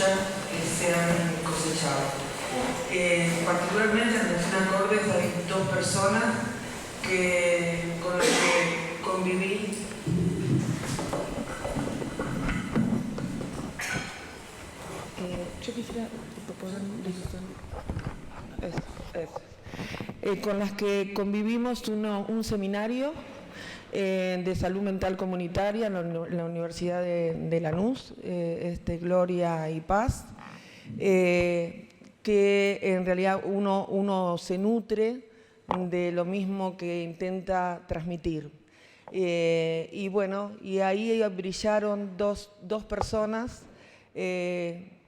lucha se han cosechado. Particularmente en Nación Acordes hay dos personas con las que conviví. Yo quisiera con las que convivimos un seminario de salud mental comunitaria en la Universidad de Lanús, Gloria y Paz, que en realidad uno se nutre de lo mismo que intenta transmitir. Y bueno, y ahí brillaron dos personas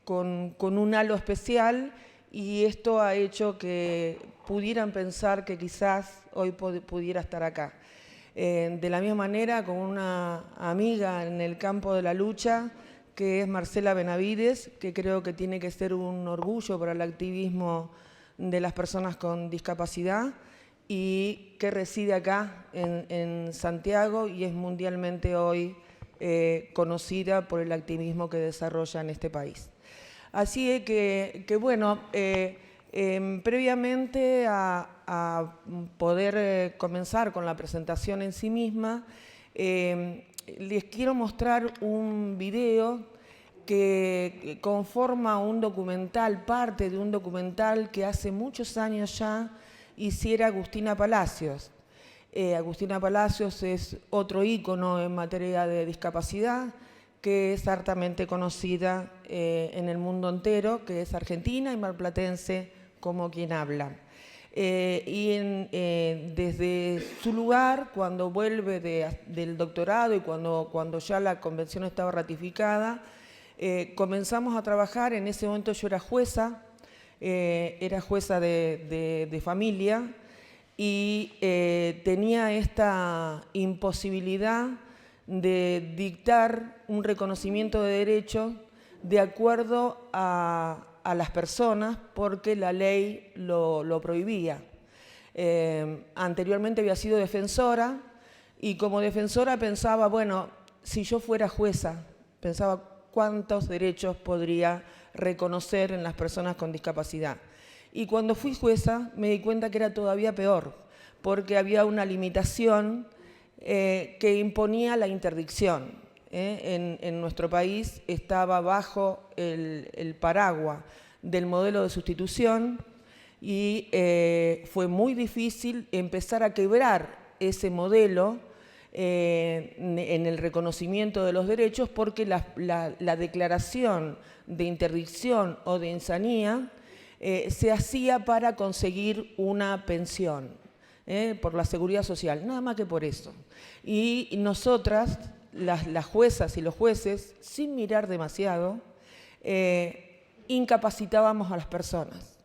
con un halo especial, y esto ha hecho que pudieran pensar que quizás hoy pudiera estar acá. De la misma manera, con una amiga en el campo de la lucha, que es Marcela Benavides, que creo que tiene que ser un orgullo para el activismo de las personas con discapacidad, y que reside acá en Santiago y es mundialmente hoy conocida por el activismo que desarrolla en este país. Así que bueno, previamente a poder comenzar con la presentación en sí misma, les quiero mostrar un video que conforma un documental, parte de un documental que hace muchos años ya hiciera Agustina Palacios. Agustina Palacios es otro ícono en materia de discapacidad, que es hartamente conocida en el mundo entero, que es argentina y marplatense como quien habla. Desde su lugar, cuando vuelve del doctorado y cuando ya la convención estaba ratificada, comenzamos a trabajar. En ese momento yo era jueza de familia, y tenía esta imposibilidad de dictar un reconocimiento de derechos de acuerdo a las personas, porque la ley lo prohibía. Anteriormente había sido defensora, y como defensora pensaba, bueno, si yo fuera jueza, pensaba cuántos derechos podría reconocer en las personas con discapacidad. Y cuando fui jueza me di cuenta que era todavía peor, porque había una limitación que imponía la interdicción. En nuestro país estaba bajo el paraguas del modelo de sustitución, y fue muy difícil empezar a quebrar ese modelo en el reconocimiento de los derechos, porque la declaración de interdicción o de insanía se hacía para conseguir una pensión por la seguridad social, nada más que por eso. Y nosotras, las juezas y los jueces, sin mirar demasiado, incapacitábamos a las personas,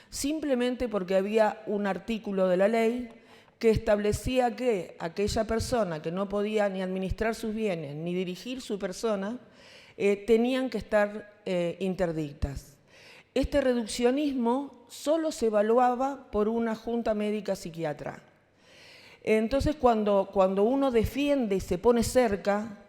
simplemente porque había un artículo de la ley que establecía que aquella persona que no podía ni administrar sus bienes ni dirigir su persona, tenían que estar interdictas. Este reduccionismo solo se evaluaba por una junta médica psiquiatra. Entonces, cuando uno defiende y se pone cerca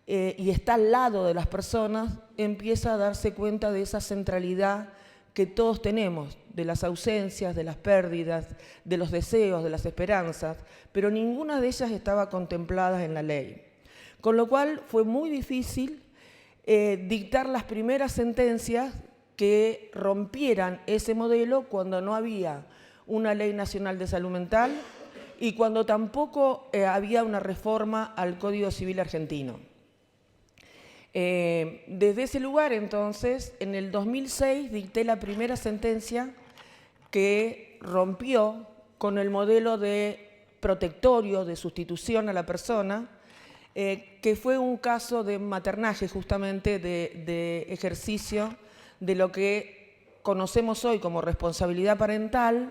y está al lado de las personas, empieza a darse cuenta de esa centralidad que todos tenemos, de las ausencias, de las pérdidas, de los deseos, de las esperanzas, pero ninguna de ellas estaba contemplada en la ley. Con lo cual fue muy difícil dictar las primeras sentencias que rompieran ese modelo, cuando no había una ley nacional de salud mental y cuando tampoco había una reforma al Código Civil argentino. Desde ese lugar, entonces, en el 2006 dicté la primera sentencia que rompió con el modelo de protectorio, de sustitución a la persona, que fue un caso de maternaje, justamente de ejercicio de lo que conocemos hoy como responsabilidad parental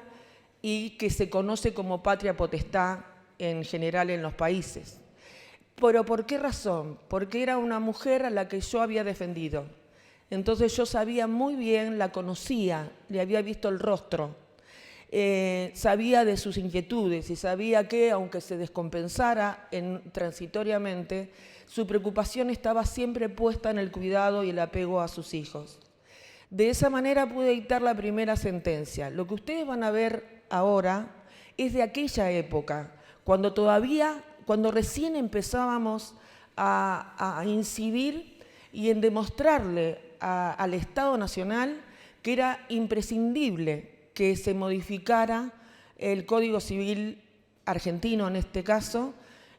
y que se conoce como patria potestad en general en los países. ¿Pero por qué razón? Porque era una mujer a la que yo había defendido. Entonces yo sabía muy bien, la conocía, le había visto el rostro, sabía de sus inquietudes y sabía que, aunque se descompensara transitoriamente, su preocupación estaba siempre puesta en el cuidado y el apego a sus hijos. De esa manera pude dictar la primera sentencia. Lo que ustedes van a ver ahora es de aquella época, cuando recién empezábamos a incidir y en demostrarle al Estado Nacional que era imprescindible que se modificara el Código Civil argentino en este caso,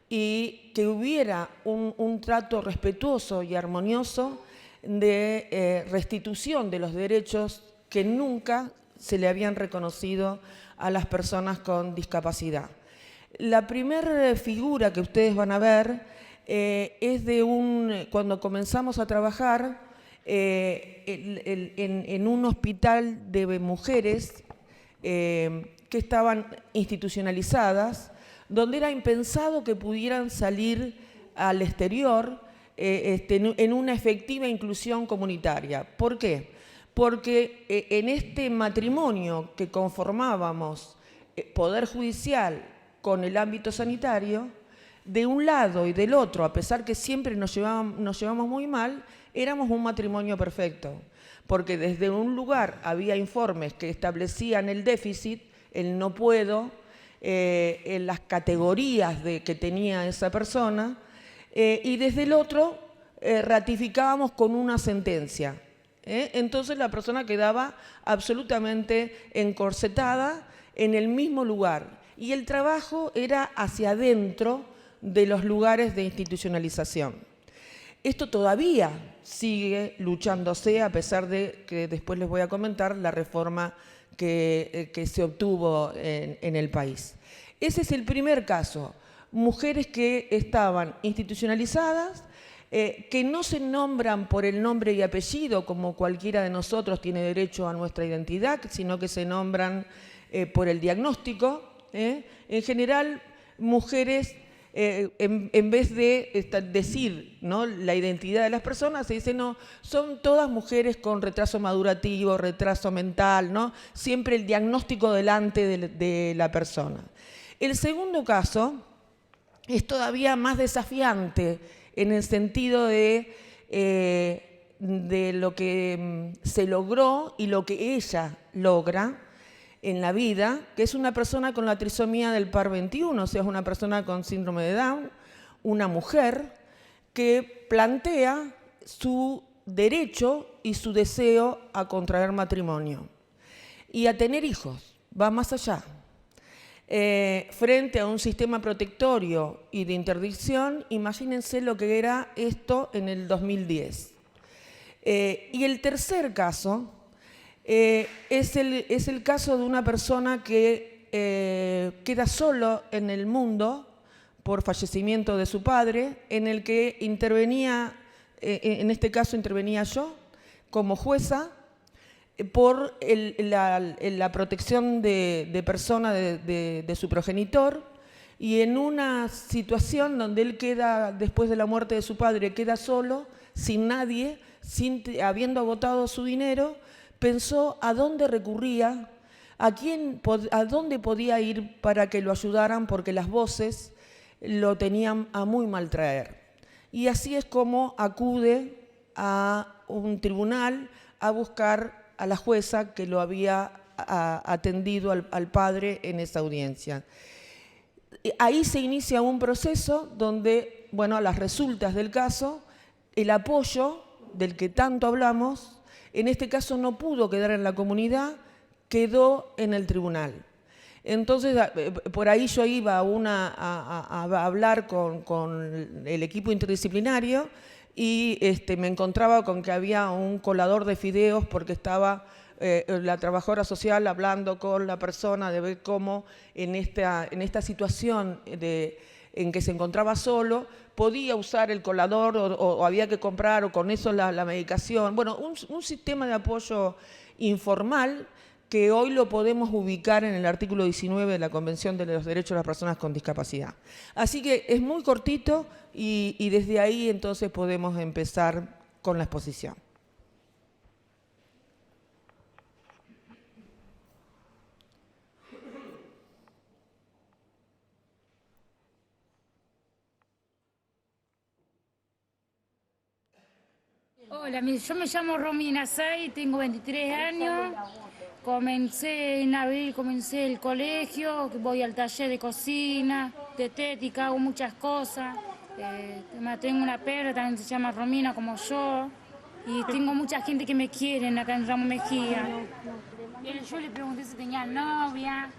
y que hubiera un trato respetuoso y armonioso de restitución de los derechos que nunca se le habían reconocido a las personas con discapacidad. La primera figura que ustedes van a ver es de cuando comenzamos a trabajar en un hospital de mujeres que estaban institucionalizadas, donde era impensado que pudieran salir al exterior en una efectiva inclusión comunitaria. ¿Por qué? Porque en este matrimonio que conformábamos Poder Judicial con el ámbito sanitario, de un lado y del otro, a pesar que siempre nos llevamos muy mal, éramos un matrimonio perfecto, porque desde un lugar había informes que establecían el déficit, el no puedo, en las categorías que tenía esa persona, y desde el otro ratificábamos con una sentencia. Entonces la persona quedaba absolutamente encorsetada en el mismo lugar y el trabajo era hacia adentro de los lugares de institucionalización. Esto todavía sigue luchándose, a pesar de que después les voy a comentar la reforma que se obtuvo en el país. Ese es el primer caso. Mujeres que estaban institucionalizadas, que no se nombran por el nombre y apellido, como cualquiera de nosotros tiene derecho a nuestra identidad, sino que se nombran por el diagnóstico. En general, mujeres, en vez de decir, ¿no?, la identidad de las personas, se dice, no, son todas mujeres con retraso madurativo, retraso mental, ¿no? Siempre el diagnóstico delante de la persona. El segundo caso es todavía más desafiante en el sentido de lo que se logró y lo que ella logra en la vida, que es una persona con la trisomía del par 21, o sea, es una persona con síndrome de Down, una mujer que plantea su derecho y su deseo a contraer matrimonio y a tener hijos, va más allá. Frente a un sistema protectorio y de interdicción, imagínense lo que era esto en el 2010. Y el tercer caso es el caso de una persona que queda solo en el mundo por fallecimiento de su padre, en el que intervenía, en este caso intervenía yo como jueza, por la protección de persona de su progenitor, y en una situación donde él queda, después de la muerte de su padre, queda solo, sin nadie, habiendo agotado su dinero, pensó a dónde recurría, a dónde podía ir para que lo ayudaran, porque las voces lo tenían a muy mal traer. Y así es como acude a un tribunal a buscar a la jueza que lo había atendido al padre en esa audiencia. Ahí se inicia un proceso donde, bueno, a las resultas del caso, el apoyo del que tanto hablamos, en este caso no pudo quedar en la comunidad, quedó en el tribunal. Entonces, por ahí yo iba a hablar con el equipo interdisciplinario y me encontraba con que había un colador de fideos porque estaba la trabajadora social hablando con la persona de ver cómo en esta situación en que se encontraba solo podía usar el colador o había que comprar o con eso la medicación. Bueno, un sistema de apoyo informal que hoy lo podemos ubicar en el artículo 19 de la Convención de los Derechos de las Personas con Discapacidad. Así que es muy cortito y desde ahí entonces podemos empezar con la exposición. Hola, yo me llamo Romina Say, tengo 23 años. Comencé en abril, comencé el colegio, voy al taller de cocina, de estética, hago muchas cosas. Tengo una perra, también se llama Romina como yo. Y tengo mucha gente que me quieren acá en Ramos Mejía. Yo le pregunté si tenía novia,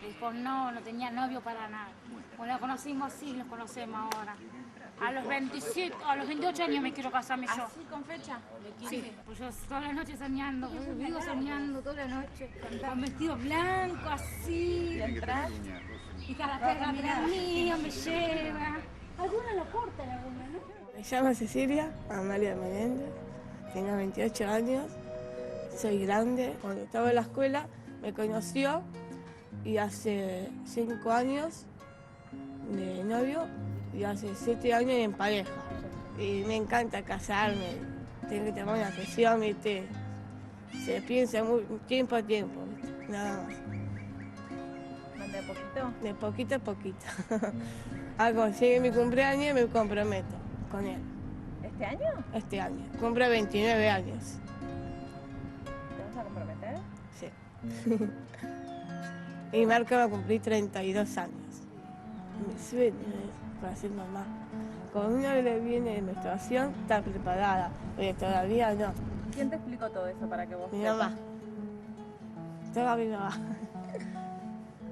dijo no, no tenía novio para nada. Bueno, la conocimos, sí, nos conocemos ahora. A los 27, a los 28 años me quiero casarme yo. ¿Así con fecha? Sí, pues yo toda la noche soñando, vivo soñando toda la noche, con vestido blanco, así. Y cada perra atrás mío me lleva. Alguna lo cortan, alguna, ¿no? Me llamo Cecilia Amalia Menéndez, tengo 28 años, soy grande. Cuando estaba en la escuela me conoció y hace 5 años de novio y hace 7 años en pareja. Y me encanta casarme, tengo que tomar una decisión, ¿viste? Se piensa muy, tiempo a tiempo, ¿viste? Nada más. ¿De poquito? De poquito a poquito. Cuando llegue mi cumpleaños me comprometo con él. ¿Este año? Este año. Cumplo 29 años. ¿Te vas a comprometer? Sí. Y Marco va a cumplir 32 años. Mi sueño es para ser mamá. Cuando uno le viene de menstruación, está preparada, pero todavía no. ¿Quién te explicó todo eso para que vos Mi sepas? mamá. Toda mi mamá.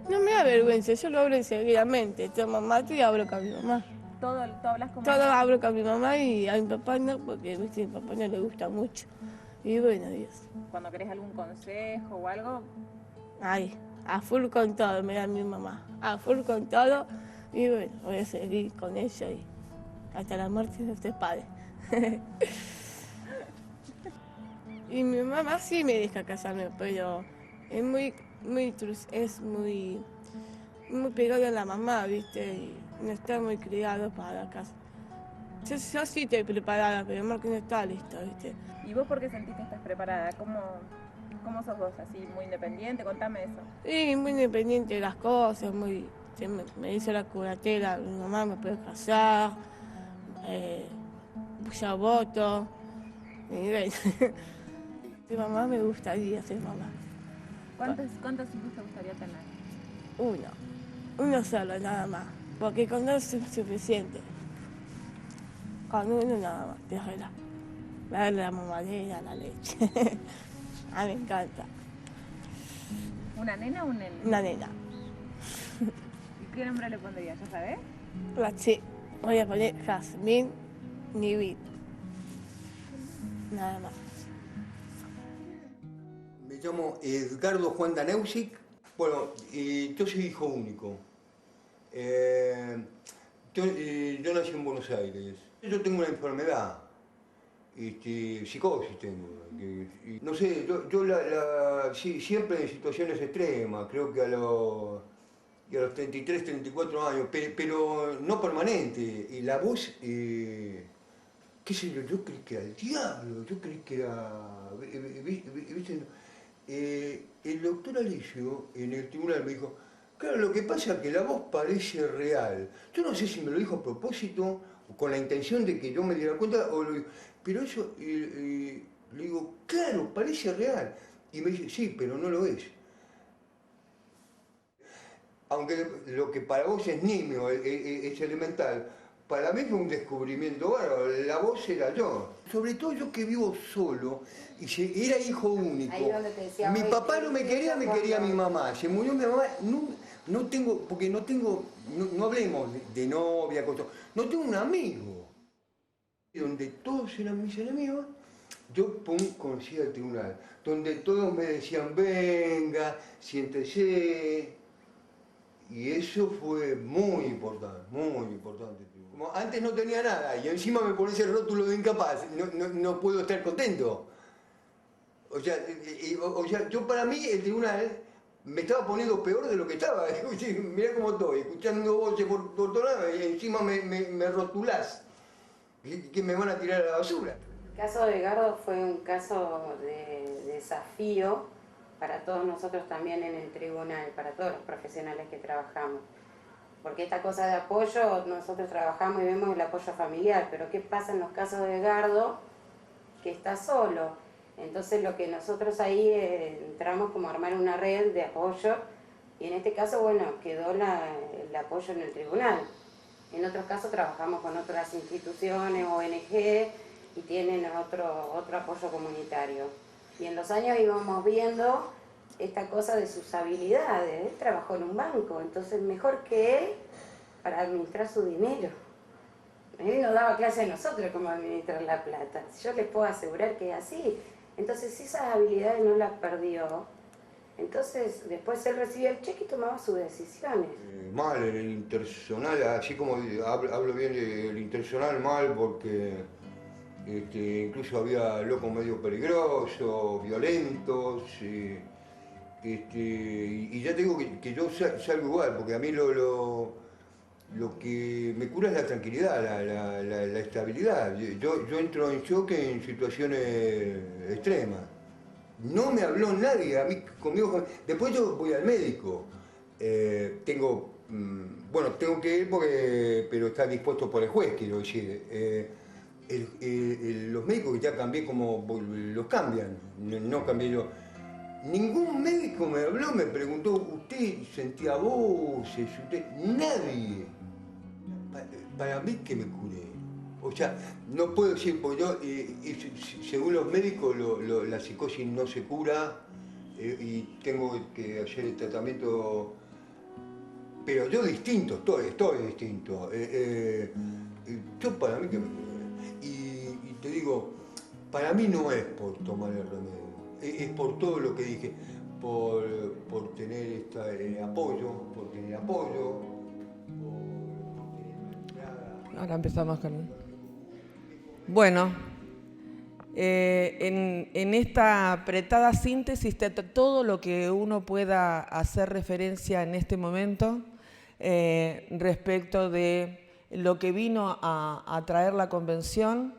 No me da vergüenza, yo lo hablo enseguidamente. Tomo mate y hablo con mi mamá. ¿Tú hablas como Todo hablo con mi mamá y a mi papá no, porque ¿viste? A mi papá no le gusta mucho. Y bueno, Dios. cuando querés algún consejo o algo? Ay, a full con todo me da mi mamá. A full con todo. Y bueno, voy a seguir con ella y hasta la muerte de este padre. Y mi mamá sí me deja casarme, pero es muy pegado a la mamá, ¿viste? Y no está muy criado para la casa. Yo sí estoy preparada, pero Marco no está listo, ¿viste? ¿Y vos por qué sentís que estás preparada? ¿Cómo sos vos? ¿Así, muy independiente? Contame eso. Sí, muy independiente de las cosas, me dice la curatela, mi mamá me puede casar, ya voto, y bueno, mi mamá me gustaría ser mamá. ¿Cuántos hijos te gustaría tener? Uno solo nada más, porque con dos es suficiente. Con uno nada más, déjala. Darle la mamadera, la leche. A mí me encanta. ¿Una nena o un nene? Una nena. ¿Y qué nombre le pondrías? ¿Ya sabés? Sí, voy a poner Jazmín Nivid. Nada más. Me llamo Edgardo Juan Daneusic. Bueno, yo soy hijo único. Yo nací en Buenos Aires. Yo tengo una enfermedad, psicosis tengo. No sé, sí, siempre en situaciones extremas, creo que a los 33, 34 años, pero no permanente. Y la voz, qué sé yo creí que era el diablo, yo creí que era... ¿viste? El doctor Alicio en el tribunal me dijo, claro, lo que pasa es que la voz parece real. Yo no sé si me lo dijo a propósito, o con la intención de que yo me diera cuenta, pero eso, le digo, claro, parece real. Y me dice, sí, pero no lo es. Aunque lo que para vos es nimio, es elemental, para mí fue un descubrimiento bárbaro. La voz era yo. Sobre todo yo que vivo solo, y era hijo único. Mi papá no me quería mi mamá. Se murió mi mamá. No tengo, porque no hablemos de novia, cosas. No tengo un amigo. Donde todos eran mis enemigos, yo conocí al tribunal. Donde todos me decían, venga, siéntese. Y eso fue muy importante, muy importante. Como antes no tenía nada y encima me pone ese rótulo de incapaz, no puedo estar contento. O sea, yo para mí el tribunal me estaba poniendo peor de lo que estaba. Mirá cómo estoy, escuchando voces por todos lados y encima me rotulás, que me van a tirar a la basura. El caso de Edgardo fue un caso de desafío para todos nosotros también en el tribunal, para todos los profesionales que trabajamos. Porque esta cosa de apoyo, nosotros trabajamos y vemos el apoyo familiar, pero ¿qué pasa en los casos de Edgardo? que está solo. Entonces lo que nosotros ahí entramos como a armar una red de apoyo, y en este caso, bueno, quedó el apoyo en el tribunal. En otros casos trabajamos con otras instituciones, ONG, y tienen otro apoyo comunitario. Y en los años íbamos viendo esta cosa de sus habilidades. Él trabajó en un banco, entonces mejor que él para administrar su dinero. Él nos daba clase a nosotros cómo administrar la plata. Yo les puedo asegurar que es así. Entonces, si esas habilidades no las perdió, entonces después él recibía el cheque y tomaba sus decisiones. Mal en el intersonal, así como hablo bien del intersonal, mal porque incluso había locos medio peligrosos, violentos. Y ya te digo que yo salgo igual, porque a mí lo que me cura es la tranquilidad, la estabilidad. Yo entro en shock en situaciones extremas. No me habló nadie, a mí conmigo. Después yo voy al médico. Tengo que ir pero está dispuesto por el juez, quiero decir. Los médicos que ya cambié como los cambian, no cambié yo. Ningún médico me habló, me preguntó, ¿usted sentía voces? Nadie. Para mí que me curé. O sea, no puedo decir, porque yo, según los médicos, la psicosis no se cura y tengo que hacer el tratamiento. Pero yo distinto, estoy distinto. Yo para mí que me curé. Y te digo, para mí no es por tomar el remedio. Es por todo lo que dije, por tener apoyo, por tener apoyo, Ahora empezamos con... Bueno, en esta apretada síntesis está todo lo que uno pueda hacer referencia en este momento respecto de lo que vino a traer la Convención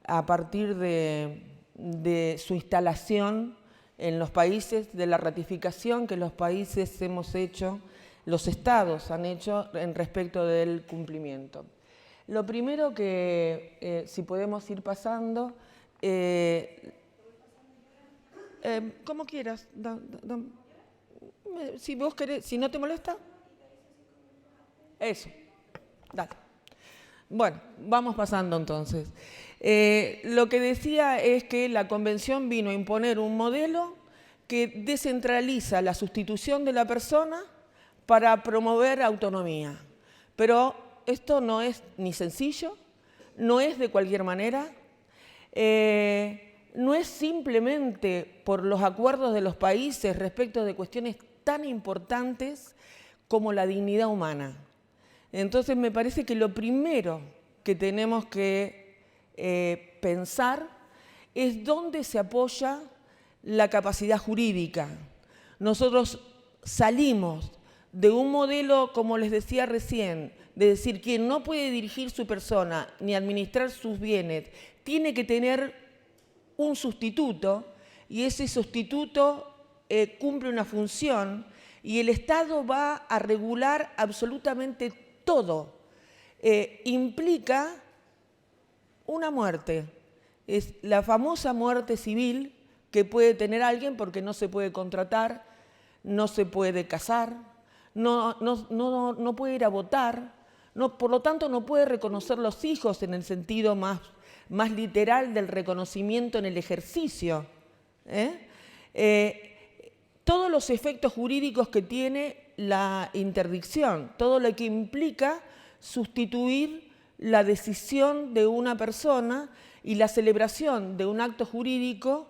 a partir de su instalación en los países, de la ratificación que los países hemos hecho, los estados han hecho en respecto del cumplimiento. Lo primero que, si podemos ir pasando, como quieras, si vos querés, si no te molesta, eso, dale. Bueno, vamos pasando entonces. Lo que decía es que la Convención vino a imponer un modelo que descentraliza la sustitución de la persona para promover autonomía. Pero esto no es ni sencillo, no es de cualquier manera, no es simplemente por los acuerdos de los países respecto de cuestiones tan importantes como la dignidad humana. Entonces me parece que lo primero que tenemos que pensar es dónde se apoya la capacidad jurídica. Nosotros salimos de un modelo, como les decía recién, de decir quien no puede dirigir su persona ni administrar sus bienes, tiene que tener un sustituto y ese sustituto cumple una función y el Estado va a regular absolutamente todo. Implica una muerte, es la famosa muerte civil que puede tener alguien porque no se puede contratar, no se puede casar, no puede ir a votar, por lo tanto no puede reconocer los hijos en el sentido más literal del reconocimiento en el ejercicio. Todos los efectos jurídicos que tiene la interdicción, todo lo que implica sustituir la decisión de una persona y la celebración de un acto jurídico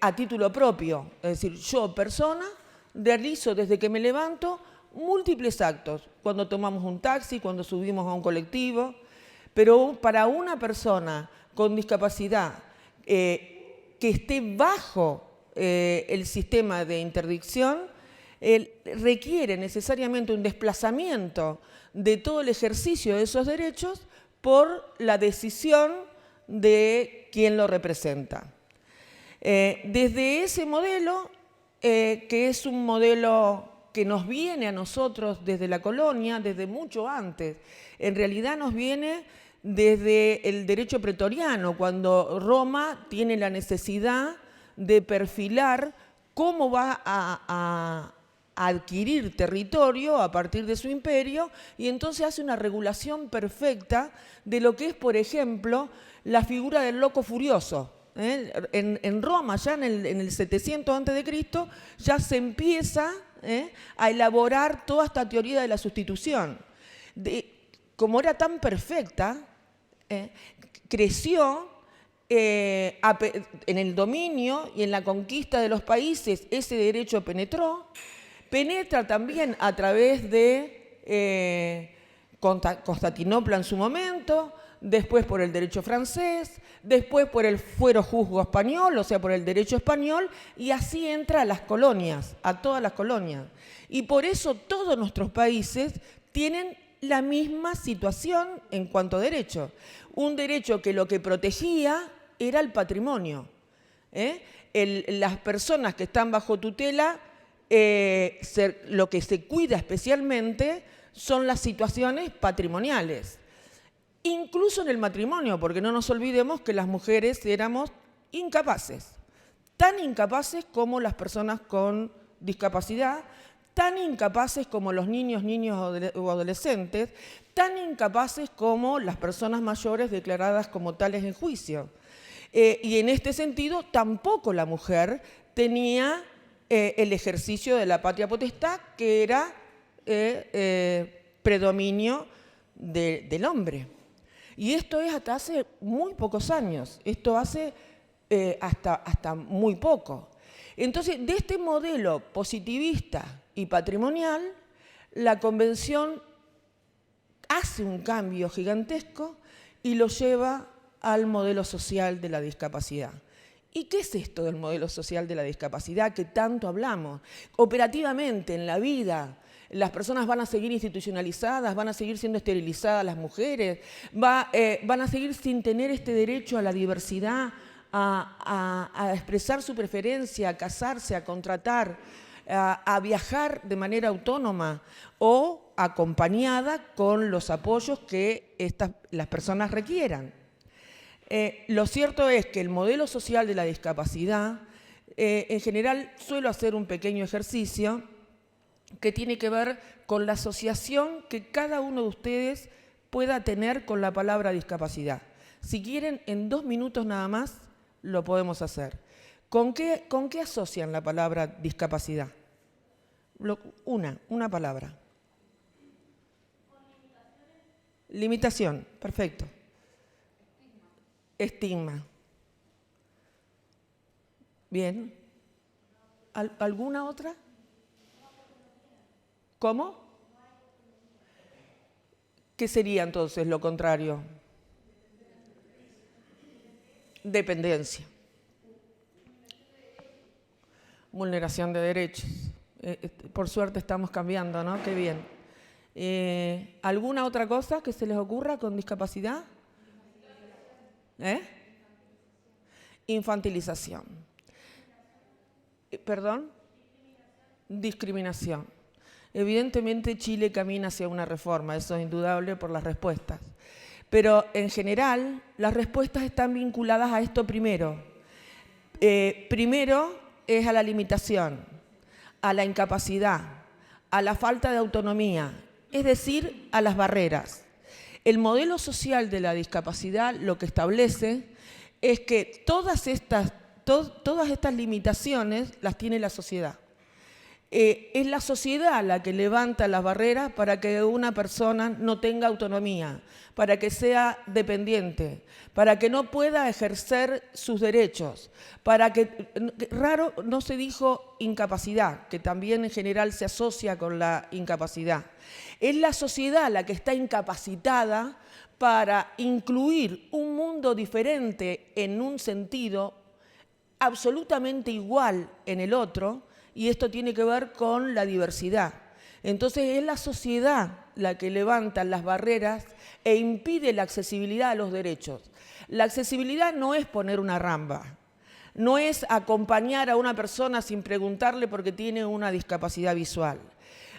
a título propio. Es decir, yo, persona, realizo desde que me levanto múltiples actos, cuando tomamos un taxi, cuando subimos a un colectivo, pero para una persona con discapacidad que esté bajo el sistema de interdicción, requiere necesariamente un desplazamiento de todo el ejercicio de esos derechos por la decisión de quien lo representa. Desde ese modelo, que es un modelo que nos viene a nosotros desde la colonia, desde mucho antes, en realidad nos viene desde el derecho pretoriano, cuando Roma tiene la necesidad de perfilar cómo va a adquirir territorio a partir de su imperio, y entonces hace una regulación perfecta de lo que es, por ejemplo, la figura del loco furioso. En Roma, ya en el 700 a.C., ya se empieza a elaborar toda esta teoría de la sustitución. Como era tan perfecta, creció en el dominio y en la conquista de los países, ese derecho penetra también a través de Constantinopla en su momento, después por el derecho francés, después por el fuero juzgo español, o sea, por el derecho español, y así entra a las colonias, a todas las colonias. Y por eso todos nuestros países tienen la misma situación en cuanto a derecho. Un derecho que lo que protegía era el patrimonio. Las personas que están bajo tutela, lo que se cuida especialmente son las situaciones patrimoniales. Incluso en el matrimonio, porque no nos olvidemos que las mujeres éramos incapaces, tan incapaces como las personas con discapacidad, tan incapaces como los niños o adolescentes, tan incapaces como las personas mayores declaradas como tales en juicio. Y en este sentido, tampoco la mujer tenía el ejercicio de la patria potestad, que era predominio del hombre. Y esto es hasta hace muy pocos años, esto hace hasta muy poco. Entonces, de este modelo positivista y patrimonial, la Convención hace un cambio gigantesco y lo lleva al modelo social de la discapacidad. ¿Y qué es esto del modelo social de la discapacidad que tanto hablamos? Operativamente, en la vida, las personas van a seguir institucionalizadas, van a seguir siendo esterilizadas las mujeres, van a seguir sin tener este derecho a la diversidad, a expresar su preferencia, a casarse, a contratar, a viajar de manera autónoma o acompañada con los apoyos que las personas requieran. Lo cierto es que el modelo social de la discapacidad, en general suelo hacer un pequeño ejercicio que tiene que ver con la asociación que cada uno de ustedes pueda tener con la palabra discapacidad. Si quieren, en 2 minutos nada más lo podemos hacer. ¿Con qué asocian la palabra discapacidad? Una palabra. Limitación, perfecto. Estigma. Bien. ¿Alguna otra? ¿Cómo? ¿Qué sería entonces lo contrario? Dependencia. Vulneración de derechos. Por suerte estamos cambiando, ¿no? Qué bien. ¿Alguna otra cosa que se les ocurra con discapacidad? Infantilización. ¿Perdón? Discriminación. Evidentemente Chile camina hacia una reforma, eso es indudable por las respuestas. Pero en general las respuestas están vinculadas a esto primero. Primero es a la limitación, a la incapacidad, a la falta de autonomía, es decir, a las barreras. El modelo social de la discapacidad lo que establece es que todas estas limitaciones las tiene la sociedad. Es la sociedad la que levanta las barreras para que una persona no tenga autonomía, para que sea dependiente, para que no pueda ejercer sus derechos, para que, raro no se dijo incapacidad, que también en general se asocia con la incapacidad. Es la sociedad la que está incapacitada para incluir un mundo diferente en un sentido absolutamente igual en el otro, y esto tiene que ver con la diversidad. Entonces es la sociedad la que levanta las barreras e impide la accesibilidad a los derechos. La accesibilidad no es poner una rampa, no es acompañar a una persona sin preguntarle porque tiene una discapacidad visual,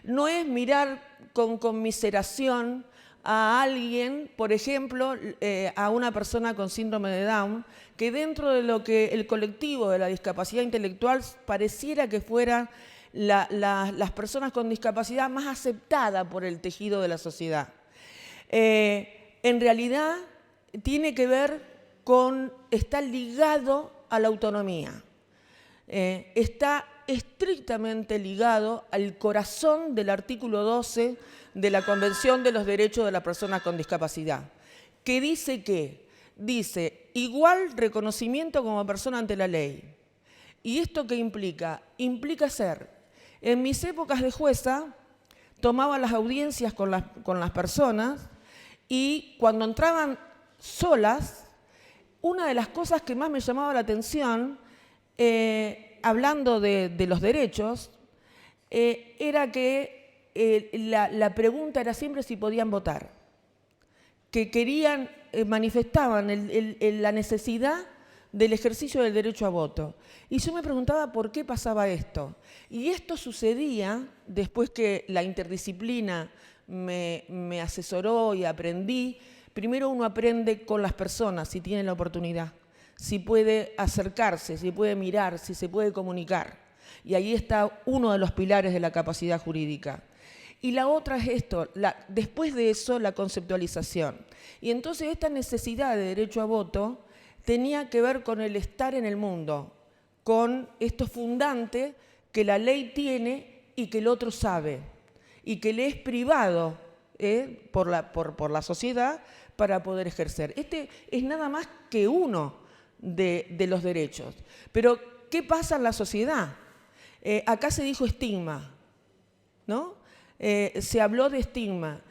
no es mirar con conmiseración a alguien, por ejemplo, a una persona con síndrome de Down, que dentro de lo que el colectivo de la discapacidad intelectual pareciera que fueran las personas con discapacidad más aceptadas por el tejido de la sociedad. En realidad tiene que ver con, está ligado a la autonomía, está estrictamente ligado al corazón del artículo 12 de la Convención de los Derechos de las Personas con Discapacidad, que dice dice igual reconocimiento como persona ante la ley. ¿Y esto qué implica? Implica ser, en mis épocas de jueza, tomaba las audiencias con las personas y cuando entraban solas, una de las cosas que más me llamaba la atención, hablando de los derechos, era que la pregunta era siempre si podían votar, que querían, manifestaban la necesidad del ejercicio del derecho a voto. Y yo me preguntaba por qué pasaba esto. Y esto sucedía después que la interdisciplina me asesoró y aprendí. Primero uno aprende con las personas, si tiene la oportunidad, si puede acercarse, si puede mirar, si se puede comunicar. Y ahí está uno de los pilares de la capacidad jurídica. Y la otra es esto, después de eso, la conceptualización. Y entonces esta necesidad de derecho a voto tenía que ver con el estar en el mundo, con esto fundante que la ley tiene y que el otro sabe, y que le es privado por la sociedad para poder ejercer. Este es nada más que uno de los derechos. Pero, ¿qué pasa en la sociedad? Acá se dijo estigma, ¿no? Se habló de estigma.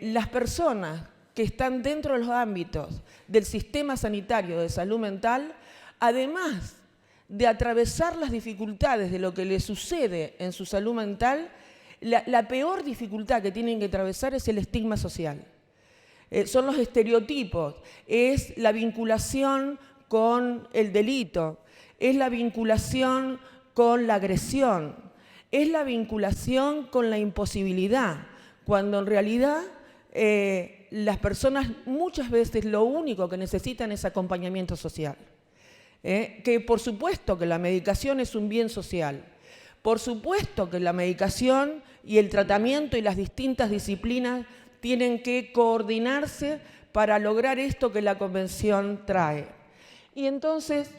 Las personas que están dentro de los ámbitos del sistema sanitario de salud mental, además de atravesar las dificultades de lo que les sucede en su salud mental, la peor dificultad que tienen que atravesar es el estigma social. Son los estereotipos, es la vinculación con el delito, es la vinculación con la agresión, es la vinculación con la imposibilidad, cuando en realidad las personas muchas veces lo único que necesitan es acompañamiento social. Que por supuesto que la medicación es un bien social, por supuesto que la medicación y el tratamiento y las distintas disciplinas tienen que coordinarse para lograr esto que la Convención trae. Y entonces,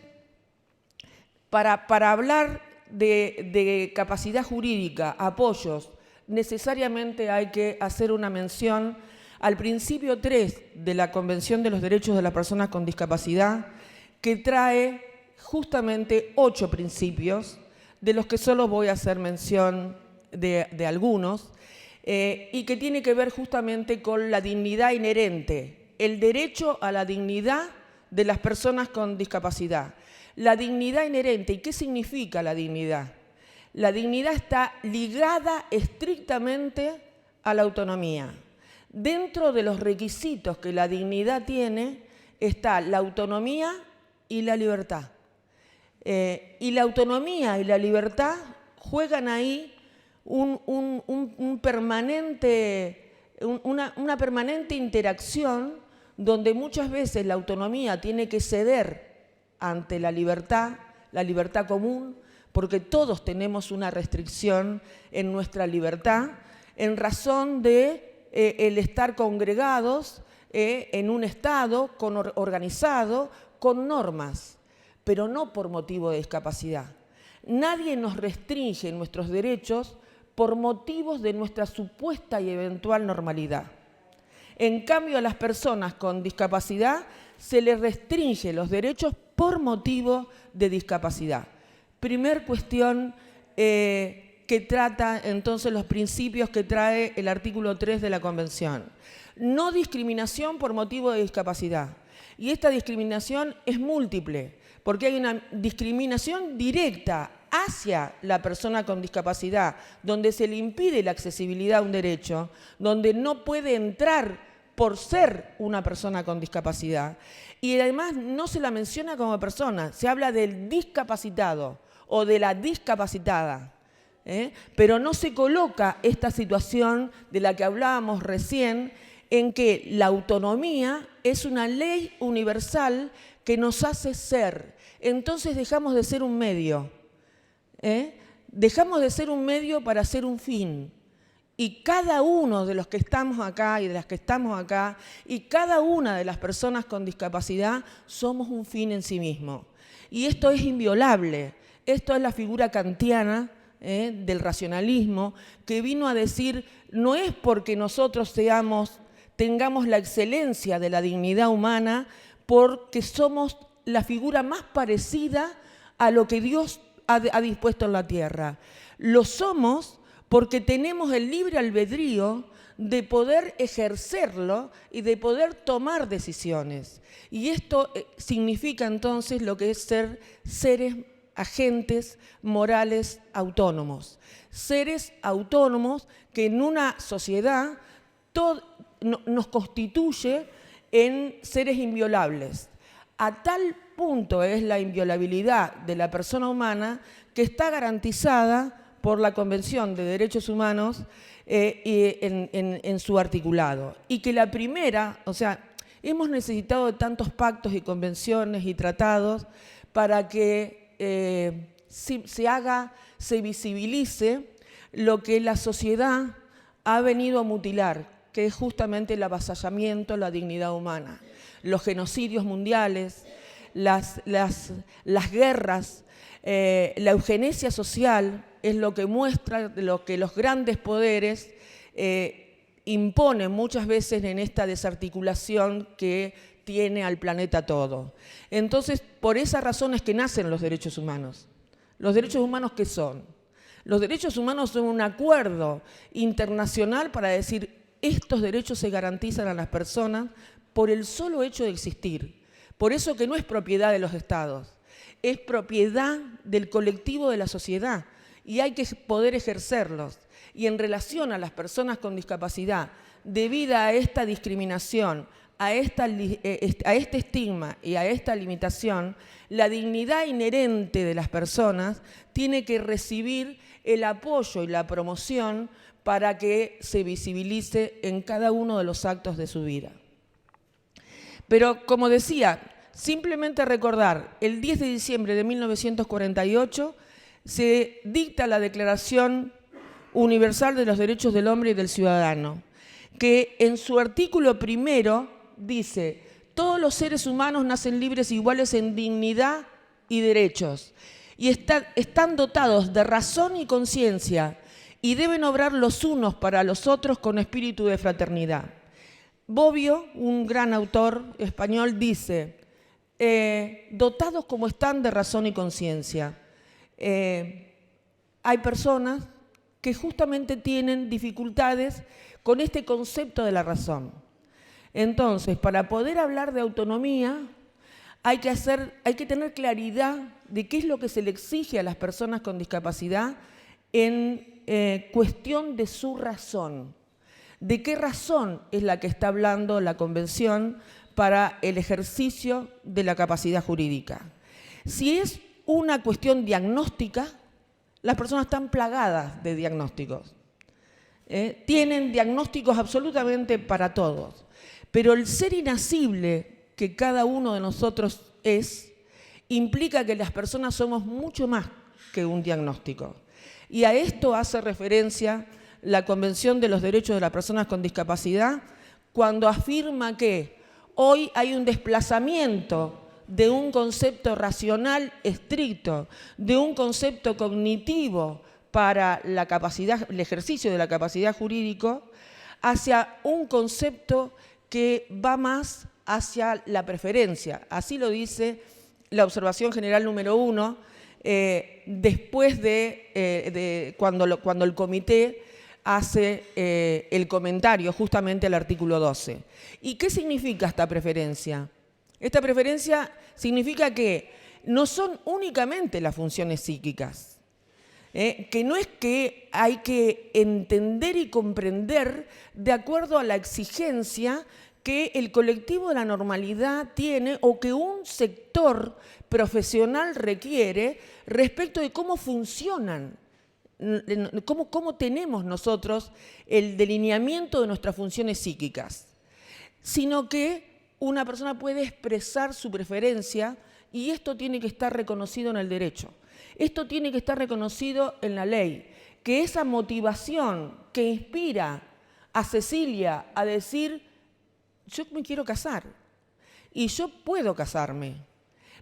para hablar de capacidad jurídica, apoyos, necesariamente hay que hacer una mención al principio 3 de la Convención de los Derechos de las Personas con Discapacidad, que trae justamente 8 principios, de los que solo voy a hacer mención de algunos, y que tiene que ver justamente con la dignidad inherente, el derecho a la dignidad de las personas con discapacidad. La dignidad inherente, ¿y qué significa la dignidad? La dignidad está ligada estrictamente a la autonomía. Dentro de los requisitos que la dignidad tiene está la autonomía y la libertad. Y la autonomía y la libertad juegan ahí una permanente interacción donde muchas veces la autonomía tiene que ceder ante la libertad común, porque todos tenemos una restricción en nuestra libertad en razón de el estar congregados en un Estado organizado con normas, pero no por motivo de discapacidad. Nadie nos restringe nuestros derechos por motivos de nuestra supuesta y eventual normalidad. En cambio, a las personas con discapacidad se les restringe los derechos por motivo de discapacidad. Primer cuestión que trata entonces los principios que trae el artículo 3 de la Convención. No discriminación por motivo de discapacidad. Y esta discriminación es múltiple, porque hay una discriminación directa hacia la persona con discapacidad, donde se le impide la accesibilidad a un derecho, donde no puede entrar por ser una persona con discapacidad. Y además no se la menciona como persona, se habla del discapacitado o de la discapacitada. Pero no se coloca esta situación de la que hablábamos recién en que la autonomía es una ley universal que nos hace ser. Entonces dejamos de ser un medio, dejamos de ser un medio para ser un fin. Y cada uno de los que estamos acá y de las que estamos acá, y cada una de las personas con discapacidad, somos un fin en sí mismo. Y esto es inviolable. Esto es la figura kantiana del racionalismo, que vino a decir, no es porque nosotros tengamos la excelencia de la dignidad humana, porque somos la figura más parecida a lo que Dios ha dispuesto en la tierra. Lo somos porque tenemos el libre albedrío de poder ejercerlo y de poder tomar decisiones. Y esto significa entonces lo que es ser seres agentes morales autónomos. Seres autónomos que en una sociedad nos constituye en seres inviolables. A tal punto es la inviolabilidad de la persona humana que está garantizada por la Convención de Derechos Humanos en su articulado. Y que la primera, o sea, hemos necesitado de tantos pactos y convenciones y tratados para que se visibilice lo que la sociedad ha venido a mutilar, que es justamente el avasallamiento, la dignidad humana, los genocidios mundiales, las guerras, la eugenesia social es lo que muestra lo que los grandes poderes imponen muchas veces en esta desarticulación que tiene al planeta todo. Entonces, por esa razón es que nacen los derechos humanos. ¿Los derechos humanos qué son? Los derechos humanos son un acuerdo internacional para decir estos derechos se garantizan a las personas por el solo hecho de existir. Por eso que no es propiedad de los estados, es propiedad del colectivo de la sociedad y hay que poder ejercerlos. Y en relación a las personas con discapacidad, debido a esta discriminación, a este estigma y a esta limitación, la dignidad inherente de las personas tiene que recibir el apoyo y la promoción para que se visibilice en cada uno de los actos de su vida. Pero, como decía, simplemente recordar, el 10 de diciembre de 1948 se dicta la Declaración Universal de los Derechos del Hombre y del Ciudadano, que en su artículo primero dice: todos los seres humanos nacen libres e iguales en dignidad y derechos, y están dotados de razón y conciencia, y deben obrar los unos para los otros con espíritu de fraternidad. Bobbio, un gran autor español, dice, dotados como están de razón y conciencia. Hay personas que justamente tienen dificultades con este concepto de la razón. Entonces, para poder hablar de autonomía, hay que tener claridad de qué es lo que se le exige a las personas con discapacidad en cuestión de su razón. ¿De qué razón es la que está hablando la Convención para el ejercicio de la capacidad jurídica? Si es una cuestión diagnóstica, las personas están plagadas de diagnósticos. Tienen diagnósticos absolutamente para todos. Pero el ser inasible que cada uno de nosotros implica que las personas somos mucho más que un diagnóstico. Y a esto hace referencia la Convención de los Derechos de las Personas con Discapacidad cuando afirma que hoy hay un desplazamiento de un concepto racional estricto, de un concepto cognitivo para la capacidad, el ejercicio de la capacidad jurídica, hacia un concepto que va más hacia la preferencia. Así lo dice la observación general número 1, después de cuando el comité hace el comentario justamente al artículo 12. ¿Y qué significa esta preferencia? Esta preferencia significa que no son únicamente las funciones psíquicas, que no es que hay que entender y comprender de acuerdo a la exigencia que el colectivo de la normalidad tiene o que un sector profesional requiere respecto de cómo funcionan, cómo tenemos nosotros el delineamiento de nuestras funciones psíquicas. sino que una persona puede expresar su preferencia y esto tiene que estar reconocido en el derecho. Esto tiene que estar reconocido en la ley, que esa motivación que inspira a Cecilia a decir, yo me quiero casar y yo puedo casarme,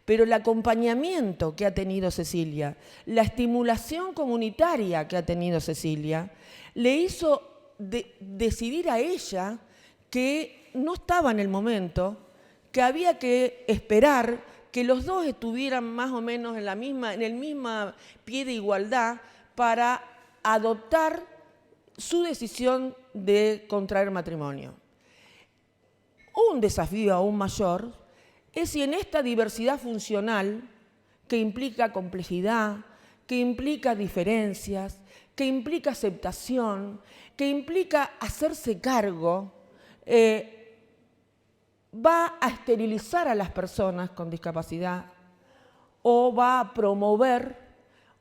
pero el acompañamiento que ha tenido Cecilia, la estimulación comunitaria que ha tenido Cecilia, le hizo decidir a ella que no estaba en el momento, que había que esperar que los dos estuvieran más o menos en el mismo pie de igualdad para adoptar su decisión de contraer matrimonio. Un desafío aún mayor es si en esta diversidad funcional, que implica complejidad, que implica diferencias, que implica aceptación, que implica hacerse cargo, va a esterilizar a las personas con discapacidad o va a promover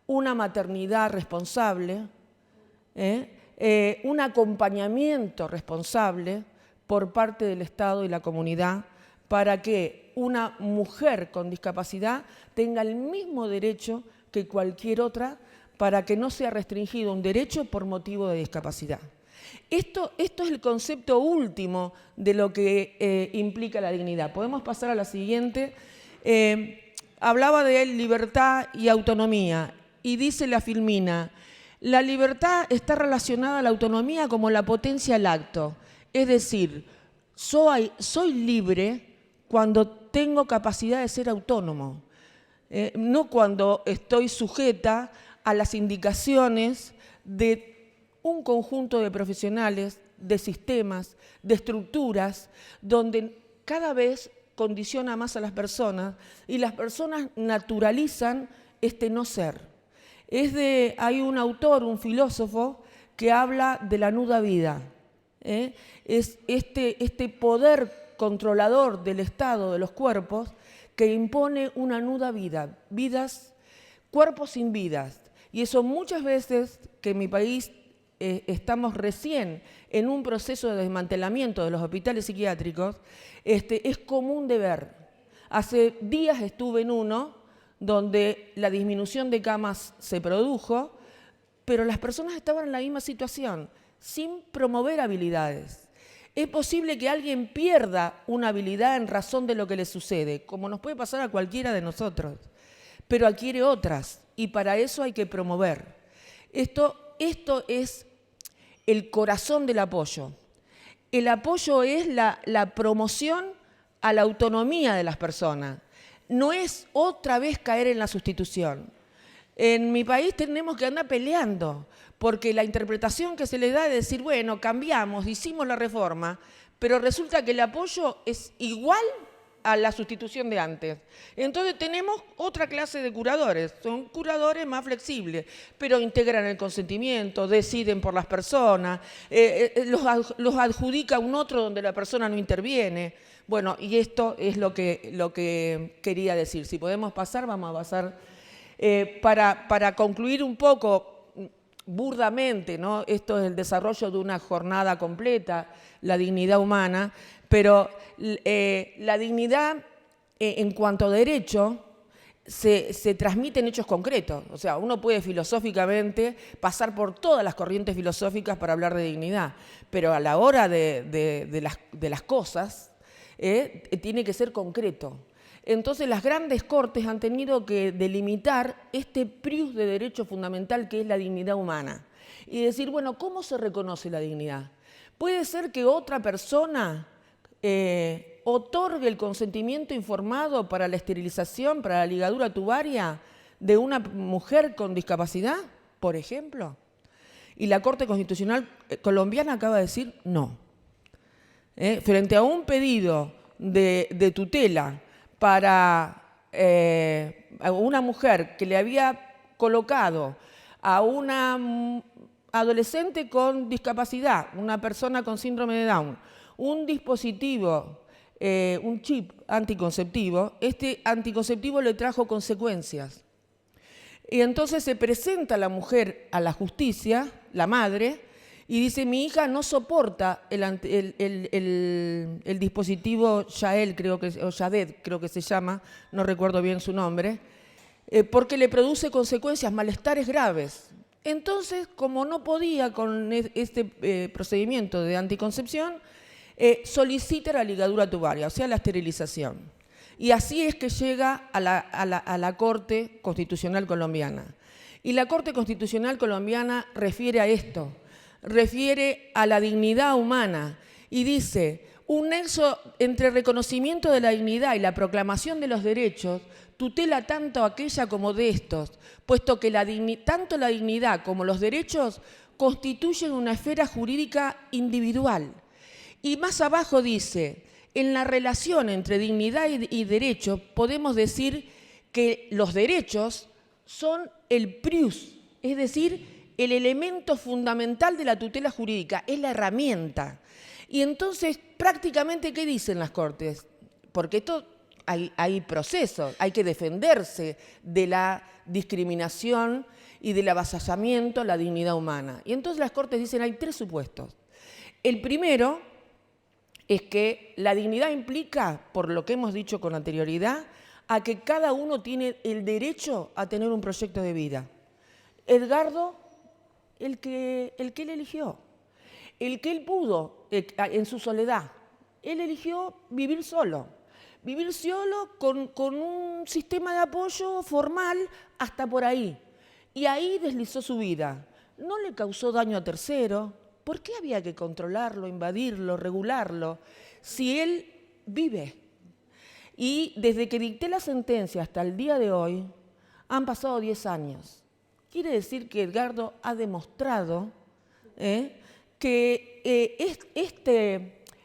una maternidad responsable, un acompañamiento responsable por parte del Estado y la comunidad para que una mujer con discapacidad tenga el mismo derecho que cualquier otra, para que no sea restringido un derecho por motivo de discapacidad. Esto es el concepto último de lo que implica la dignidad. Podemos pasar a la siguiente. Hablaba de libertad y autonomía y dice la Filmina, la libertad está relacionada a la autonomía como la potencia al acto. Es decir, soy libre cuando tengo capacidad de ser autónomo, no cuando estoy sujeta a las indicaciones de un conjunto de profesionales, de sistemas, de estructuras, donde cada vez condiciona más a las personas y las personas naturalizan este no ser. Hay un autor, un filósofo, que habla de la nuda vida. Es este poder controlador del estado de los cuerpos que impone una nuda vida, cuerpos sin vidas. Y eso muchas veces, que en mi país estamos recién en un proceso de desmantelamiento de los hospitales psiquiátricos, es común de ver. Hace días estuve en uno donde la disminución de camas se produjo, pero las personas estaban en la misma situación, sin promover habilidades. Es posible que alguien pierda una habilidad en razón de lo que le sucede, como nos puede pasar a cualquiera de nosotros, pero adquiere otras y para eso hay que promover. Esto es el corazón del apoyo. El apoyo es la promoción a la autonomía de las personas. No es otra vez caer en la sustitución. En mi país tenemos que andar peleando, porque la interpretación que se le da es decir, bueno, cambiamos, hicimos la reforma, pero resulta que el apoyo es igual a la sustitución de antes. Entonces tenemos otra clase de curadores, son curadores más flexibles, pero integran el consentimiento, deciden por las personas, los adjudica a un otro donde la persona no interviene. Bueno, y esto es lo que quería decir. Si podemos pasar, vamos a pasar. Para concluir un poco burdamente, ¿no? Esto es el desarrollo de una jornada completa, la dignidad humana, pero la dignidad en cuanto a derecho se transmite en hechos concretos. O sea, uno puede filosóficamente pasar por todas las corrientes filosóficas para hablar de dignidad, pero a la hora de las cosas tiene que ser concreto. Entonces las grandes cortes han tenido que delimitar este prius de derecho fundamental que es la dignidad humana y decir, bueno, ¿cómo se reconoce la dignidad? Puede ser que otra persona otorgue el consentimiento informado para la esterilización, para la ligadura tubaria de una mujer con discapacidad, por ejemplo. Y la Corte Constitucional colombiana acaba de decir no. Frente a un pedido de tutela para una mujer que le había colocado a una adolescente con discapacidad, una persona con síndrome de Down, un dispositivo, un chip anticonceptivo, este anticonceptivo le trajo consecuencias. Y entonces se presenta la mujer a la justicia, la madre, Y dice, mi hija no soporta el dispositivo Yael, o Yaded, creo que se llama, no recuerdo bien su nombre, porque le produce consecuencias, malestares graves. Entonces, como no podía con este procedimiento de anticoncepción, solicita la ligadura tubaria, o sea, la esterilización. Y así es que llega a la Corte Constitucional Colombiana. Y la Corte Constitucional Colombiana refiere a esto, refiere a la dignidad humana y dice, un nexo entre reconocimiento de la dignidad y la proclamación de los derechos tutela tanto aquella como de estos, puesto que tanto la dignidad como los derechos constituyen una esfera jurídica individual. Y más abajo dice, en la relación entre dignidad y derecho podemos decir que los derechos son el prius, es decir, el elemento fundamental de la tutela jurídica, es la herramienta. Y entonces, prácticamente, ¿qué dicen las Cortes? Porque esto hay procesos, hay que defenderse de la discriminación y del avasallamiento a la dignidad humana. Y entonces las Cortes dicen, hay 3 supuestos. El primero es que la dignidad implica, por lo que hemos dicho con anterioridad, a que cada uno tiene el derecho a tener un proyecto de vida. Edgardo, el que él eligió, el que él pudo en su soledad. Él eligió vivir solo con un sistema de apoyo formal hasta por ahí. Y ahí deslizó su vida. No le causó daño a terceros. ¿Por qué había que controlarlo, invadirlo, regularlo, si él vive? Y desde que dicté la sentencia hasta el día de hoy, han pasado 10 años. Quiere decir que Edgardo ha demostrado que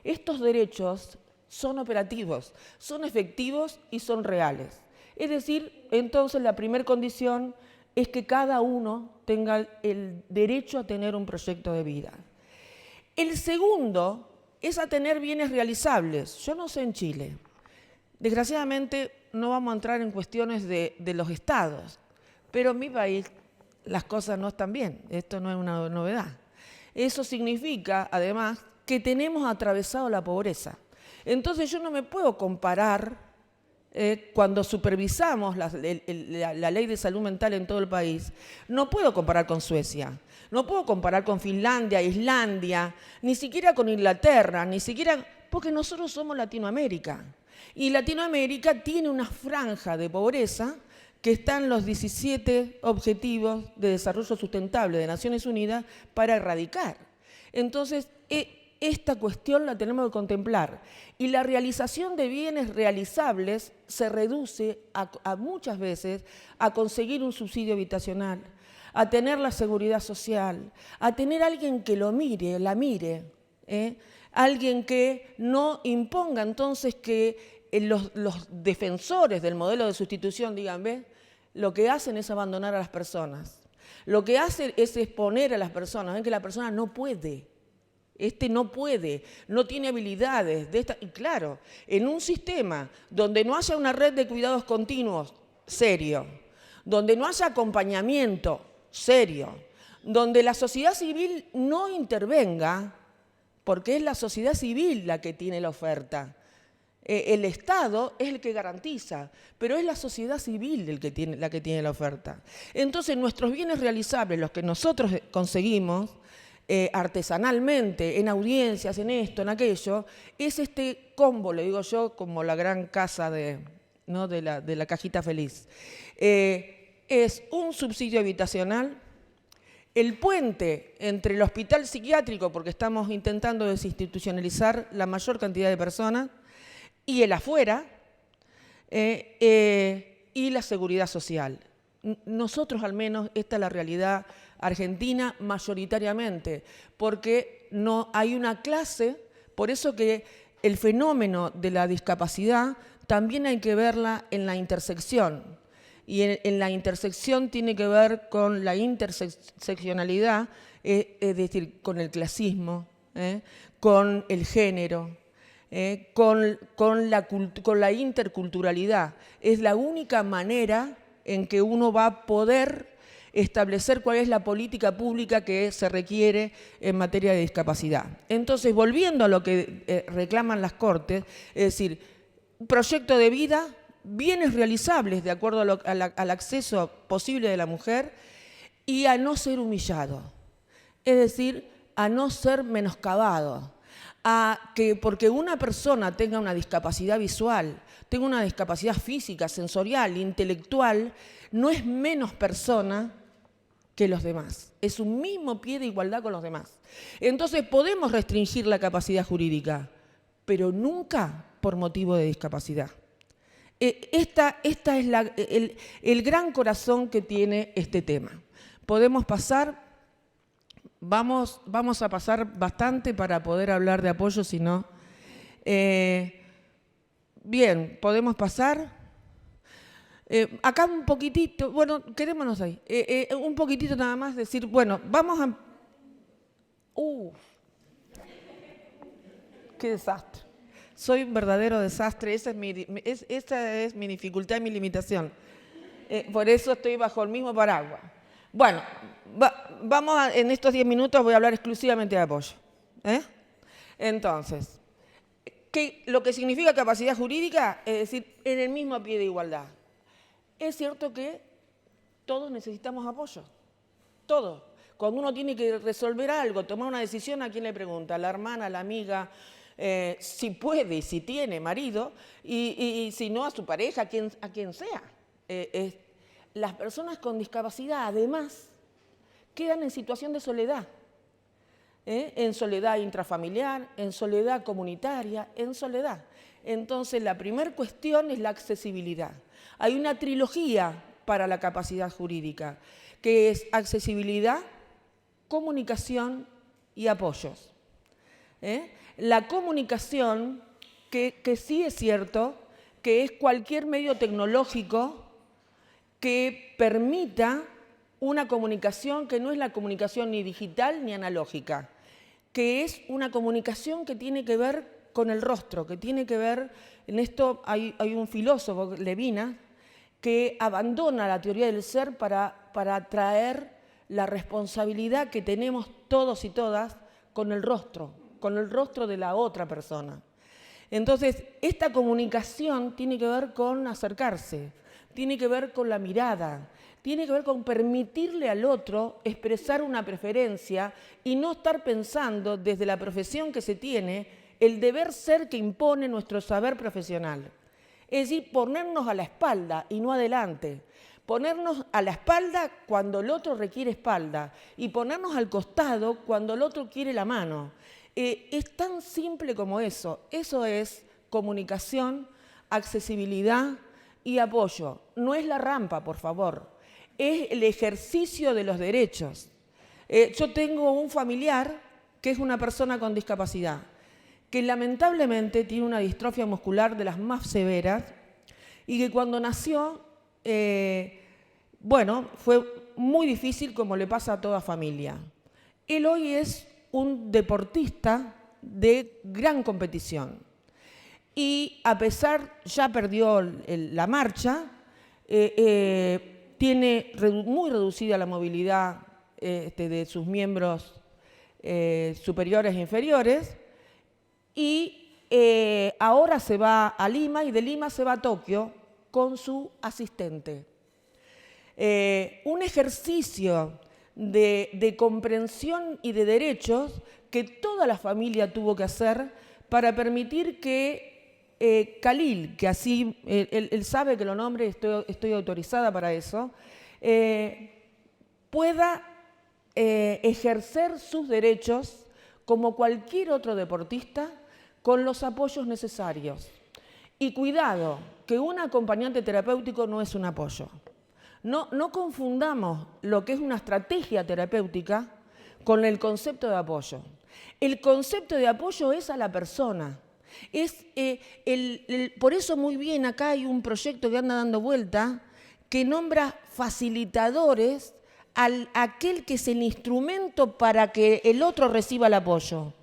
estos derechos son operativos, son efectivos y son reales. Es decir, entonces la primera condición es que cada uno tenga el derecho a tener un proyecto de vida. El segundo es a tener bienes realizables. Yo no sé en Chile. Desgraciadamente no vamos a entrar en cuestiones de los estados, pero en mi país las cosas no están bien. Esto no es una novedad. Eso significa, además, que tenemos atravesado la pobreza. Entonces yo no me puedo comparar, cuando supervisamos la ley de salud mental en todo el país, no puedo comparar con Suecia, no puedo comparar con Finlandia, Islandia, ni siquiera con Inglaterra, ni siquiera, porque nosotros somos Latinoamérica. Y Latinoamérica tiene una franja de pobreza que está en los 17 Objetivos de Desarrollo Sustentable de Naciones Unidas para erradicar. Entonces, esta cuestión la tenemos que contemplar. Y la realización de bienes realizables se reduce a muchas veces a conseguir un subsidio habitacional, a tener la seguridad social, a tener alguien que lo mire, la mire, alguien que no imponga entonces que los defensores del modelo de sustitución digan, ¿ves? Lo que hacen es abandonar a las personas. Lo que hacen es exponer a las personas, ven que la persona no puede. No puede, no tiene habilidades. Y claro, en un sistema donde no haya una red de cuidados continuos serio, donde no haya acompañamiento serio, donde la sociedad civil no intervenga, porque es la sociedad civil la que tiene la oferta. El Estado es el que garantiza, pero es la sociedad civil la que tiene la oferta. Entonces, nuestros bienes realizables, los que nosotros conseguimos artesanalmente, en audiencias, en esto, en aquello, es este combo, le digo yo, como la gran casa de la cajita feliz. Es un subsidio habitacional, el puente entre el hospital psiquiátrico, porque estamos intentando desinstitucionalizar la mayor cantidad de personas, y el afuera, y la seguridad social. Nosotros, al menos, esta es la realidad argentina mayoritariamente, porque no hay una clase, por eso que el fenómeno de la discapacidad también hay que verla en la intersección. Y en la intersección tiene que ver con la interseccionalidad, es decir, con el clasismo, con el género, con la interculturalidad. Es la única manera en que uno va a poder establecer cuál es la política pública que se requiere en materia de discapacidad. Entonces, volviendo a lo que reclaman las Cortes, es decir, proyecto de vida, bienes realizables de acuerdo al acceso posible de la mujer y a no ser humillado, es decir, a no ser menoscabado, a que porque una persona tenga una discapacidad visual, tenga una discapacidad física, sensorial, intelectual, no es menos persona que los demás, es un mismo pie de igualdad con los demás. Entonces podemos restringir la capacidad jurídica, pero nunca por motivo de discapacidad. Esta es el gran corazón que tiene este tema. Podemos pasar, vamos a pasar bastante para poder hablar de apoyo, si no. Bien, podemos pasar. Acá un poquitito, bueno, quedémonos ahí. Un poquitito nada más decir, bueno, vamos a... ¡Qué desastre! Soy un verdadero desastre, esa es mi dificultad y mi limitación. Por eso estoy bajo el mismo paraguas. Bueno, en estos 10 minutos voy a hablar exclusivamente de apoyo. Entonces, lo que significa capacidad jurídica, es decir, en el mismo pie de igualdad. Es cierto que todos necesitamos apoyo, todos. Cuando uno tiene que resolver algo, tomar una decisión, ¿a quién le pregunta? A la hermana, a la amiga, si puede y si tiene marido, y si no a su pareja, a quien sea. Las personas con discapacidad, además, quedan en situación de soledad. En soledad intrafamiliar, en soledad comunitaria, en soledad. Entonces, la primera cuestión es la accesibilidad. Hay una trilogía para la capacidad jurídica, que es accesibilidad, comunicación y apoyos. La comunicación, que sí es cierto, que es cualquier medio tecnológico que permita una comunicación que no es la comunicación ni digital ni analógica, que es una comunicación que tiene que ver con el rostro, que tiene que ver, en esto hay un filósofo, Levinas, que abandona la teoría del ser para traer la responsabilidad que tenemos todos y todas con el rostro de la otra persona. Entonces, esta comunicación tiene que ver con acercarse, tiene que ver con la mirada, tiene que ver con permitirle al otro expresar una preferencia y no estar pensando desde la profesión que se tiene el deber ser que impone nuestro saber profesional. Es decir, ponernos a la espalda y no adelante. Ponernos a la espalda cuando el otro requiere espalda y ponernos al costado cuando el otro quiere la mano. Es tan simple como eso. Eso es comunicación, accesibilidad y apoyo. No es la rampa, por favor. Es el ejercicio de los derechos. Yo tengo un familiar que es una persona con discapacidad, que lamentablemente tiene una distrofia muscular de las más severas y que cuando nació, bueno, fue muy difícil como le pasa a toda familia. Él hoy es un deportista de gran competición y a pesar, ya perdió la marcha, tiene muy reducida la movilidad de sus miembros superiores e inferiores y ahora se va a Lima y de Lima se va a Tokio con su asistente. Un ejercicio de comprensión y de derechos que toda la familia tuvo que hacer para permitir que Khalil, que así él sabe que lo nombre, estoy autorizada para eso, pueda ejercer sus derechos como cualquier otro deportista con los apoyos necesarios. Y cuidado, que un acompañante terapéutico no es un apoyo. No confundamos lo que es una estrategia terapéutica con el concepto de apoyo. El concepto de apoyo es a la persona. Por eso muy bien acá hay un proyecto que anda dando vuelta que nombra facilitadores a aquel que es el instrumento para que el otro reciba el apoyo.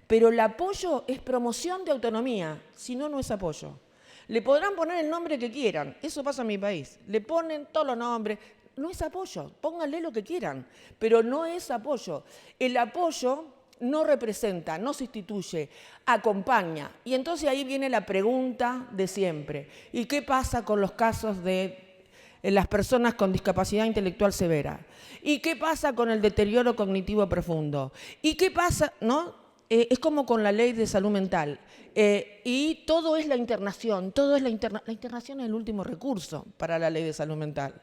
Pero el apoyo es promoción de autonomía, si no, no es apoyo. Le podrán poner el nombre que quieran, eso pasa en mi país. Le ponen todos los nombres, no es apoyo, pónganle lo que quieran, pero no es apoyo. El apoyo no representa, no sustituye, acompaña. Y entonces ahí viene la pregunta de siempre. ¿Y qué pasa con los casos de las personas con discapacidad intelectual severa? ¿Y qué pasa con el deterioro cognitivo profundo? ¿Y qué pasa, no? Es como con la ley de salud mental. Y todo es la internación, todo es la internación es el último recurso para la ley de salud mental.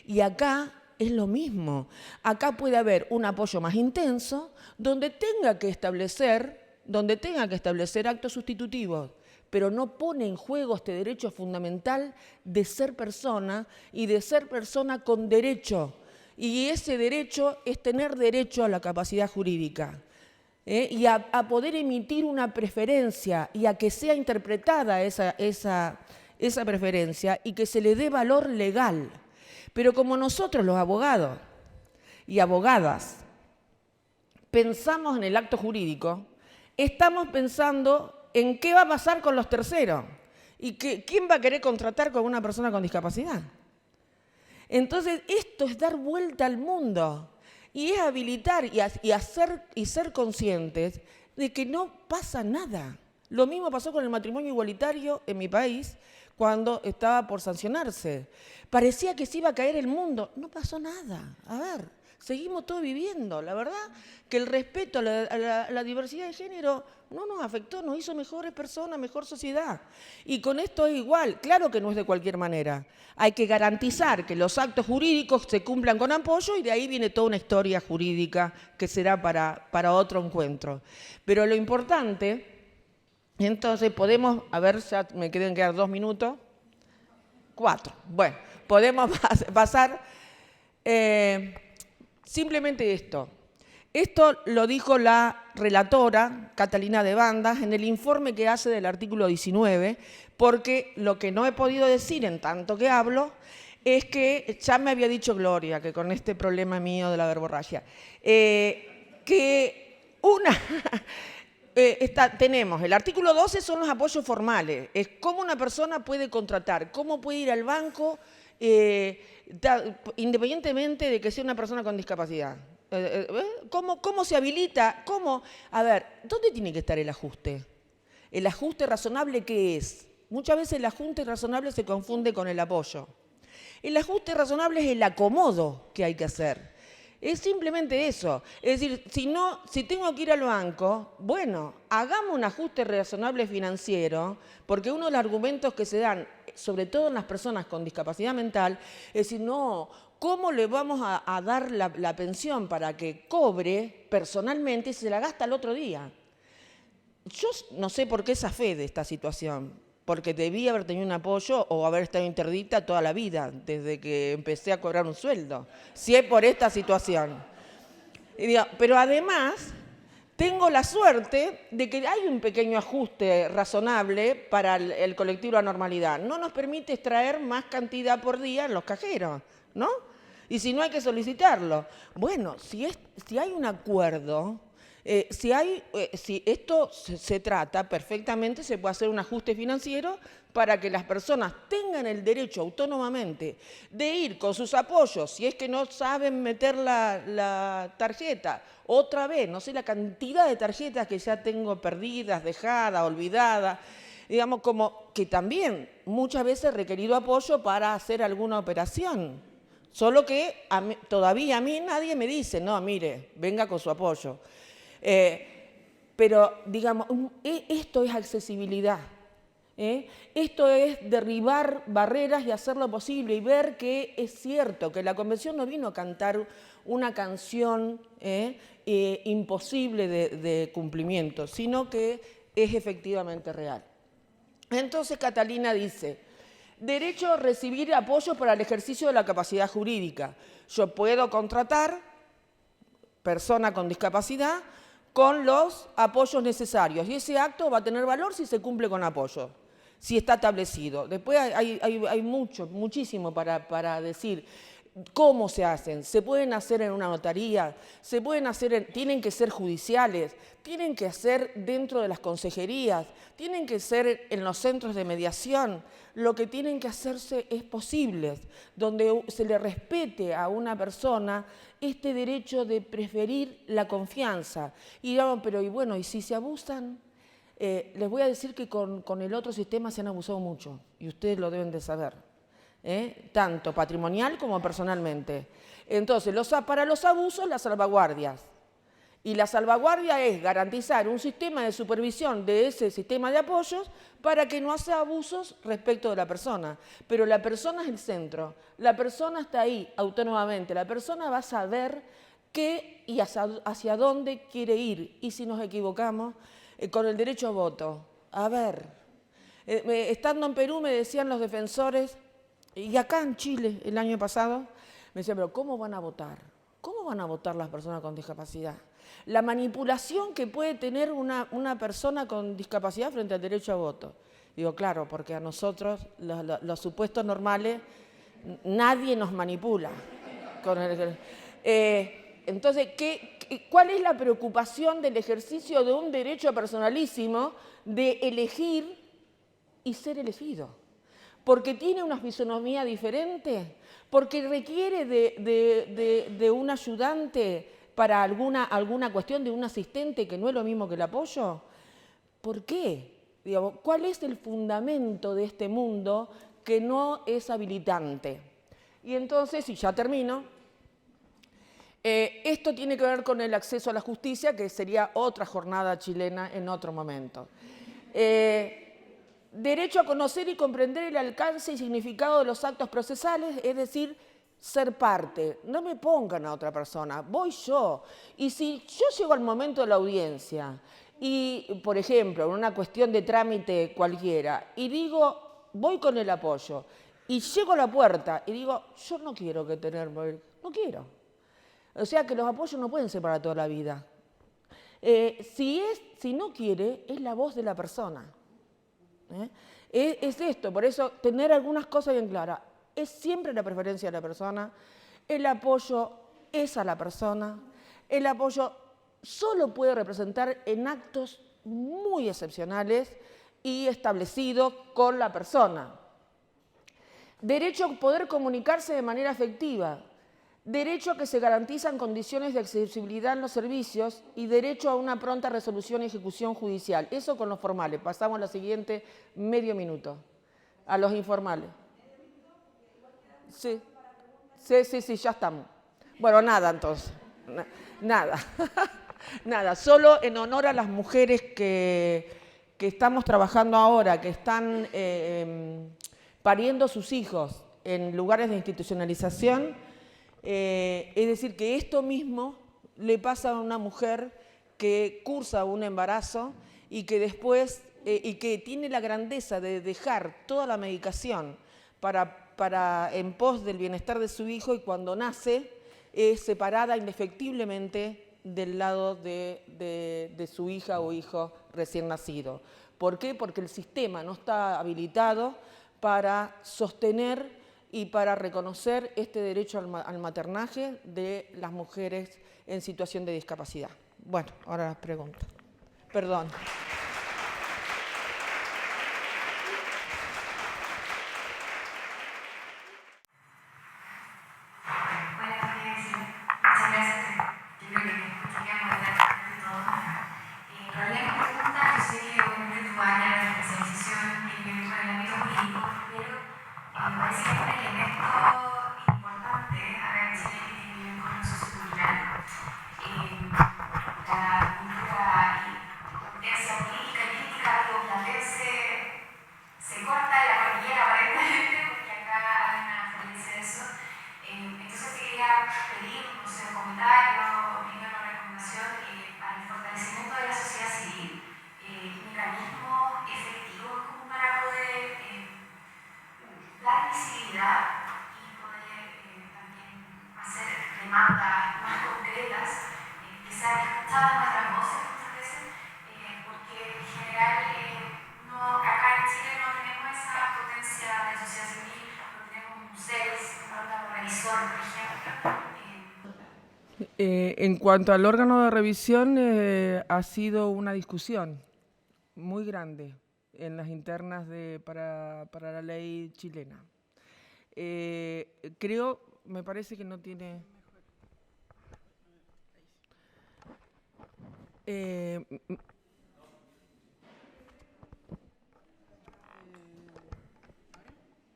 Y acá es lo mismo. Acá puede haber un apoyo más intenso donde tenga que establecer actos sustitutivos, pero no pone en juego este derecho fundamental de ser persona y de ser persona con derecho. Y ese derecho es tener derecho a la capacidad jurídica. Y a poder emitir una preferencia y a que sea interpretada esa preferencia y que se le dé valor legal. Pero como nosotros los abogados y abogadas pensamos en el acto jurídico, estamos pensando en qué va a pasar con los terceros y quién va a querer contratar con una persona con discapacidad. Entonces, esto es dar vuelta al mundo y es habilitar y ser conscientes de que no pasa nada. Lo mismo pasó con el matrimonio igualitario en mi país cuando estaba por sancionarse. Parecía que se iba a caer el mundo. No pasó nada. A ver, seguimos todos viviendo. La verdad que el respeto a la diversidad de género no nos afectó, nos hizo mejores personas, mejor sociedad. Y con esto es igual. Claro que no es de cualquier manera. Hay que garantizar que los actos jurídicos se cumplan con apoyo y de ahí viene toda una historia jurídica que será para otro encuentro. Pero lo importante... Entonces podemos, a ver, ya me quedan 2 minutos, 4. Bueno, podemos pasar simplemente esto. Esto lo dijo la relatora Catalina de Bandas en el informe que hace del artículo 19, porque lo que no he podido decir en tanto que hablo es que ya me había dicho Gloria, que con este problema mío de la verborragia, que una... tenemos el artículo 12, son los apoyos formales, es cómo una persona puede contratar, cómo puede ir al banco independientemente de que sea una persona con discapacidad. ¿Cómo se habilita? A ver, ¿dónde tiene que estar el ajuste? ¿El ajuste razonable qué es? Muchas veces el ajuste razonable se confunde con el apoyo. El ajuste razonable es el acomodo que hay que hacer. Es simplemente eso. Es decir, si tengo que ir al banco, bueno, hagamos un ajuste razonable financiero, porque uno de los argumentos que se dan, sobre todo en las personas con discapacidad mental, es decir, no, ¿cómo le vamos a dar la pensión para que cobre personalmente si se la gasta el otro día? Yo no sé por qué esa fe de esta situación, porque debía haber tenido un apoyo o haber estado interdicta toda la vida, desde que empecé a cobrar un sueldo, si es por esta situación. Pero además, tengo la suerte de que hay un pequeño ajuste razonable para el colectivo de normalidad. No nos permite extraer más cantidad por día en los cajeros, ¿no? Y si no, hay que solicitarlo. Bueno, si hay un acuerdo... si esto se trata perfectamente, se puede hacer un ajuste financiero para que las personas tengan el derecho autónomamente de ir con sus apoyos, si es que no saben meter la tarjeta, otra vez, no sé la cantidad de tarjetas que ya tengo perdidas, dejadas, olvidadas, digamos como que también muchas veces he requerido apoyo para hacer alguna operación, solo que todavía a mí nadie me dice, no, mire, venga con su apoyo. Pero, digamos, esto es accesibilidad. Esto es derribar barreras y hacerlo posible y ver que es cierto que la Convención no vino a cantar una canción imposible de cumplimiento, sino que es efectivamente real. Entonces Catalina dice, derecho a recibir apoyo para el ejercicio de la capacidad jurídica. Yo puedo contratar persona con discapacidad con los apoyos necesarios. Y ese acto va a tener valor si se cumple con apoyo, si está establecido. Después hay muchísimo para decir. ¿Cómo se hacen? ¿Se pueden hacer en una notaría? ¿Se pueden hacer tienen que ser judiciales? ¿Tienen que ser dentro de las consejerías? ¿Tienen que ser en los centros de mediación? Lo que tienen que hacerse es posible, donde se le respete a una persona este derecho de preferir la confianza. Y dirán, pero y bueno, ¿y si se abusan? Les voy a decir que con el otro sistema se han abusado mucho, y ustedes lo deben de saber. Tanto patrimonial como personalmente. Entonces, para los abusos, las salvaguardias. Y la salvaguardia es garantizar un sistema de supervisión de ese sistema de apoyos para que no haga abusos respecto de la persona. Pero la persona es el centro, la persona está ahí autónomamente, la persona va a saber qué y hacia dónde quiere ir. Y si nos equivocamos, con el derecho a voto. A ver, estando en Perú me decían los defensores, y acá en Chile, el año pasado, me decían, pero ¿cómo van a votar? ¿Cómo van a votar las personas con discapacidad? La manipulación que puede tener una persona con discapacidad frente al derecho a voto. Digo, claro, porque a nosotros, los supuestos normales, nadie nos manipula. Entonces, ¿cuál es la preocupación del ejercicio de un derecho personalísimo de elegir y ser elegido? Porque tiene una fisonomía diferente, porque requiere de un ayudante para alguna cuestión, de un asistente que no es lo mismo que el apoyo. ¿Por qué? Digamos, ¿cuál es el fundamento de este mundo que no es habilitante? Y entonces, y ya termino, esto tiene que ver con el acceso a la justicia, que sería otra jornada chilena en otro momento. Derecho a conocer y comprender el alcance y significado de los actos procesales, es decir, ser parte. No me pongan a otra persona, voy yo. Y si yo llego al momento de la audiencia y, por ejemplo, en una cuestión de trámite cualquiera, y digo, voy con el apoyo, y llego a la puerta y digo, yo no quiero que tenerme, no quiero. O sea que los apoyos no pueden ser para toda la vida. Si no quiere, es la voz de la persona. Es esto, por eso tener algunas cosas bien claras. Es siempre la preferencia de la persona, el apoyo es a la persona, el apoyo solo puede representar en actos muy excepcionales y establecidos con la persona. Derecho a poder comunicarse de manera efectiva, derecho a que se garantizan condiciones de accesibilidad en los servicios y derecho a una pronta resolución y ejecución judicial. Eso con los formales. Pasamos a la siguiente medio minuto, a los informales. Sí, ya estamos. Bueno, nada entonces, nada, nada. Solo en honor a las mujeres que estamos trabajando ahora, que están pariendo sus hijos en lugares de institucionalización, es decir, que esto mismo le pasa a una mujer que cursa un embarazo y que después, y que tiene la grandeza de dejar toda la medicación en pos del bienestar de su hijo, y cuando nace es separada indefectiblemente del lado de su hija o hijo recién nacido. ¿Por qué? Porque el sistema no está habilitado para sostener y para reconocer este derecho al maternaje de las mujeres en situación de discapacidad. Bueno, ahora las preguntas. Perdón. Acá visual, por ejemplo. En cuanto al órgano de revisión, ha sido una discusión muy grande en las internas para la ley chilena. Me parece que no tiene...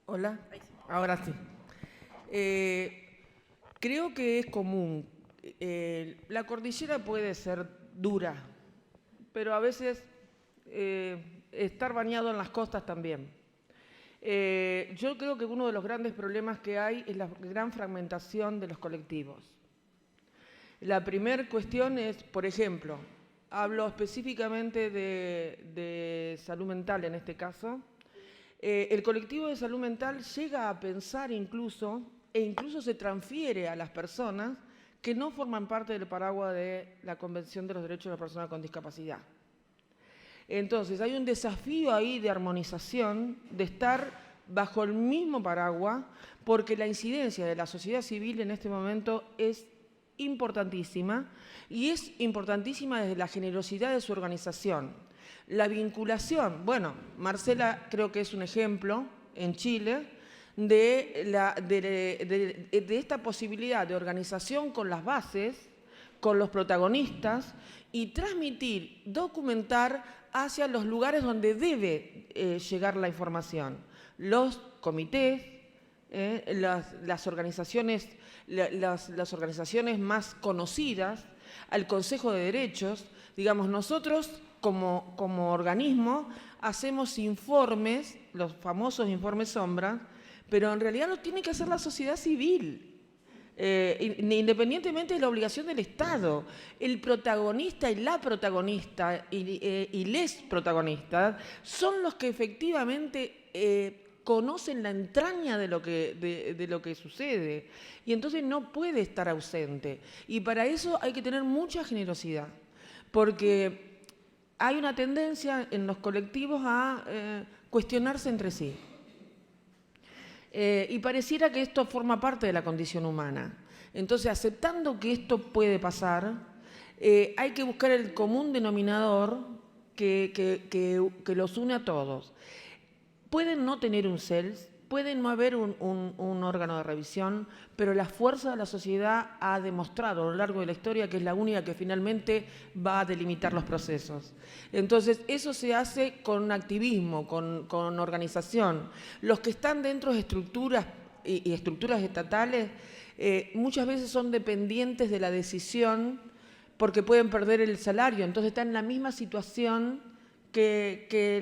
Hola, ahora sí. Creo que es común. La cordillera puede ser dura, pero a veces estar bañado en las costas también. Yo creo que uno de los grandes problemas que hay es la gran fragmentación de los colectivos. La primera cuestión es, por ejemplo, hablo específicamente de salud mental en este caso. El colectivo de salud mental llega a pensar incluso se transfiere a las personas que no forman parte del paraguas de la Convención de los Derechos de las Personas con Discapacidad. Entonces, hay un desafío ahí de armonización, de estar bajo el mismo paraguas, porque la incidencia de la sociedad civil en este momento es importantísima, y es importantísima desde la generosidad de su organización. La vinculación, bueno, Marcela creo que es un ejemplo en Chile de esta posibilidad de organización con las bases, con los protagonistas, y transmitir, documentar hacia los lugares donde debe llegar la información. Los comités, las organizaciones más conocidas, al Consejo de Derechos. Digamos, nosotros como organismo hacemos informes, los famosos informes sombra, pero en realidad lo tiene que hacer la sociedad civil, independientemente de la obligación del Estado. El protagonista y la protagonista y les protagonistas son los que efectivamente conocen la entraña de lo que sucede, y entonces no puede estar ausente. Y para eso hay que tener mucha generosidad, porque hay una tendencia en los colectivos a cuestionarse entre sí. Y pareciera que esto forma parte de la condición humana. Entonces, aceptando que esto puede pasar, hay que buscar el común denominador que los une a todos. Pueden no tener un CELS, pueden no haber un órgano de revisión, pero la fuerza de la sociedad ha demostrado a lo largo de la historia que es la única que finalmente va a delimitar los procesos. Entonces, eso se hace con activismo, con organización. Los que están dentro de estructuras y estructuras estatales muchas veces son dependientes de la decisión porque pueden perder el salario, entonces están en la misma situación que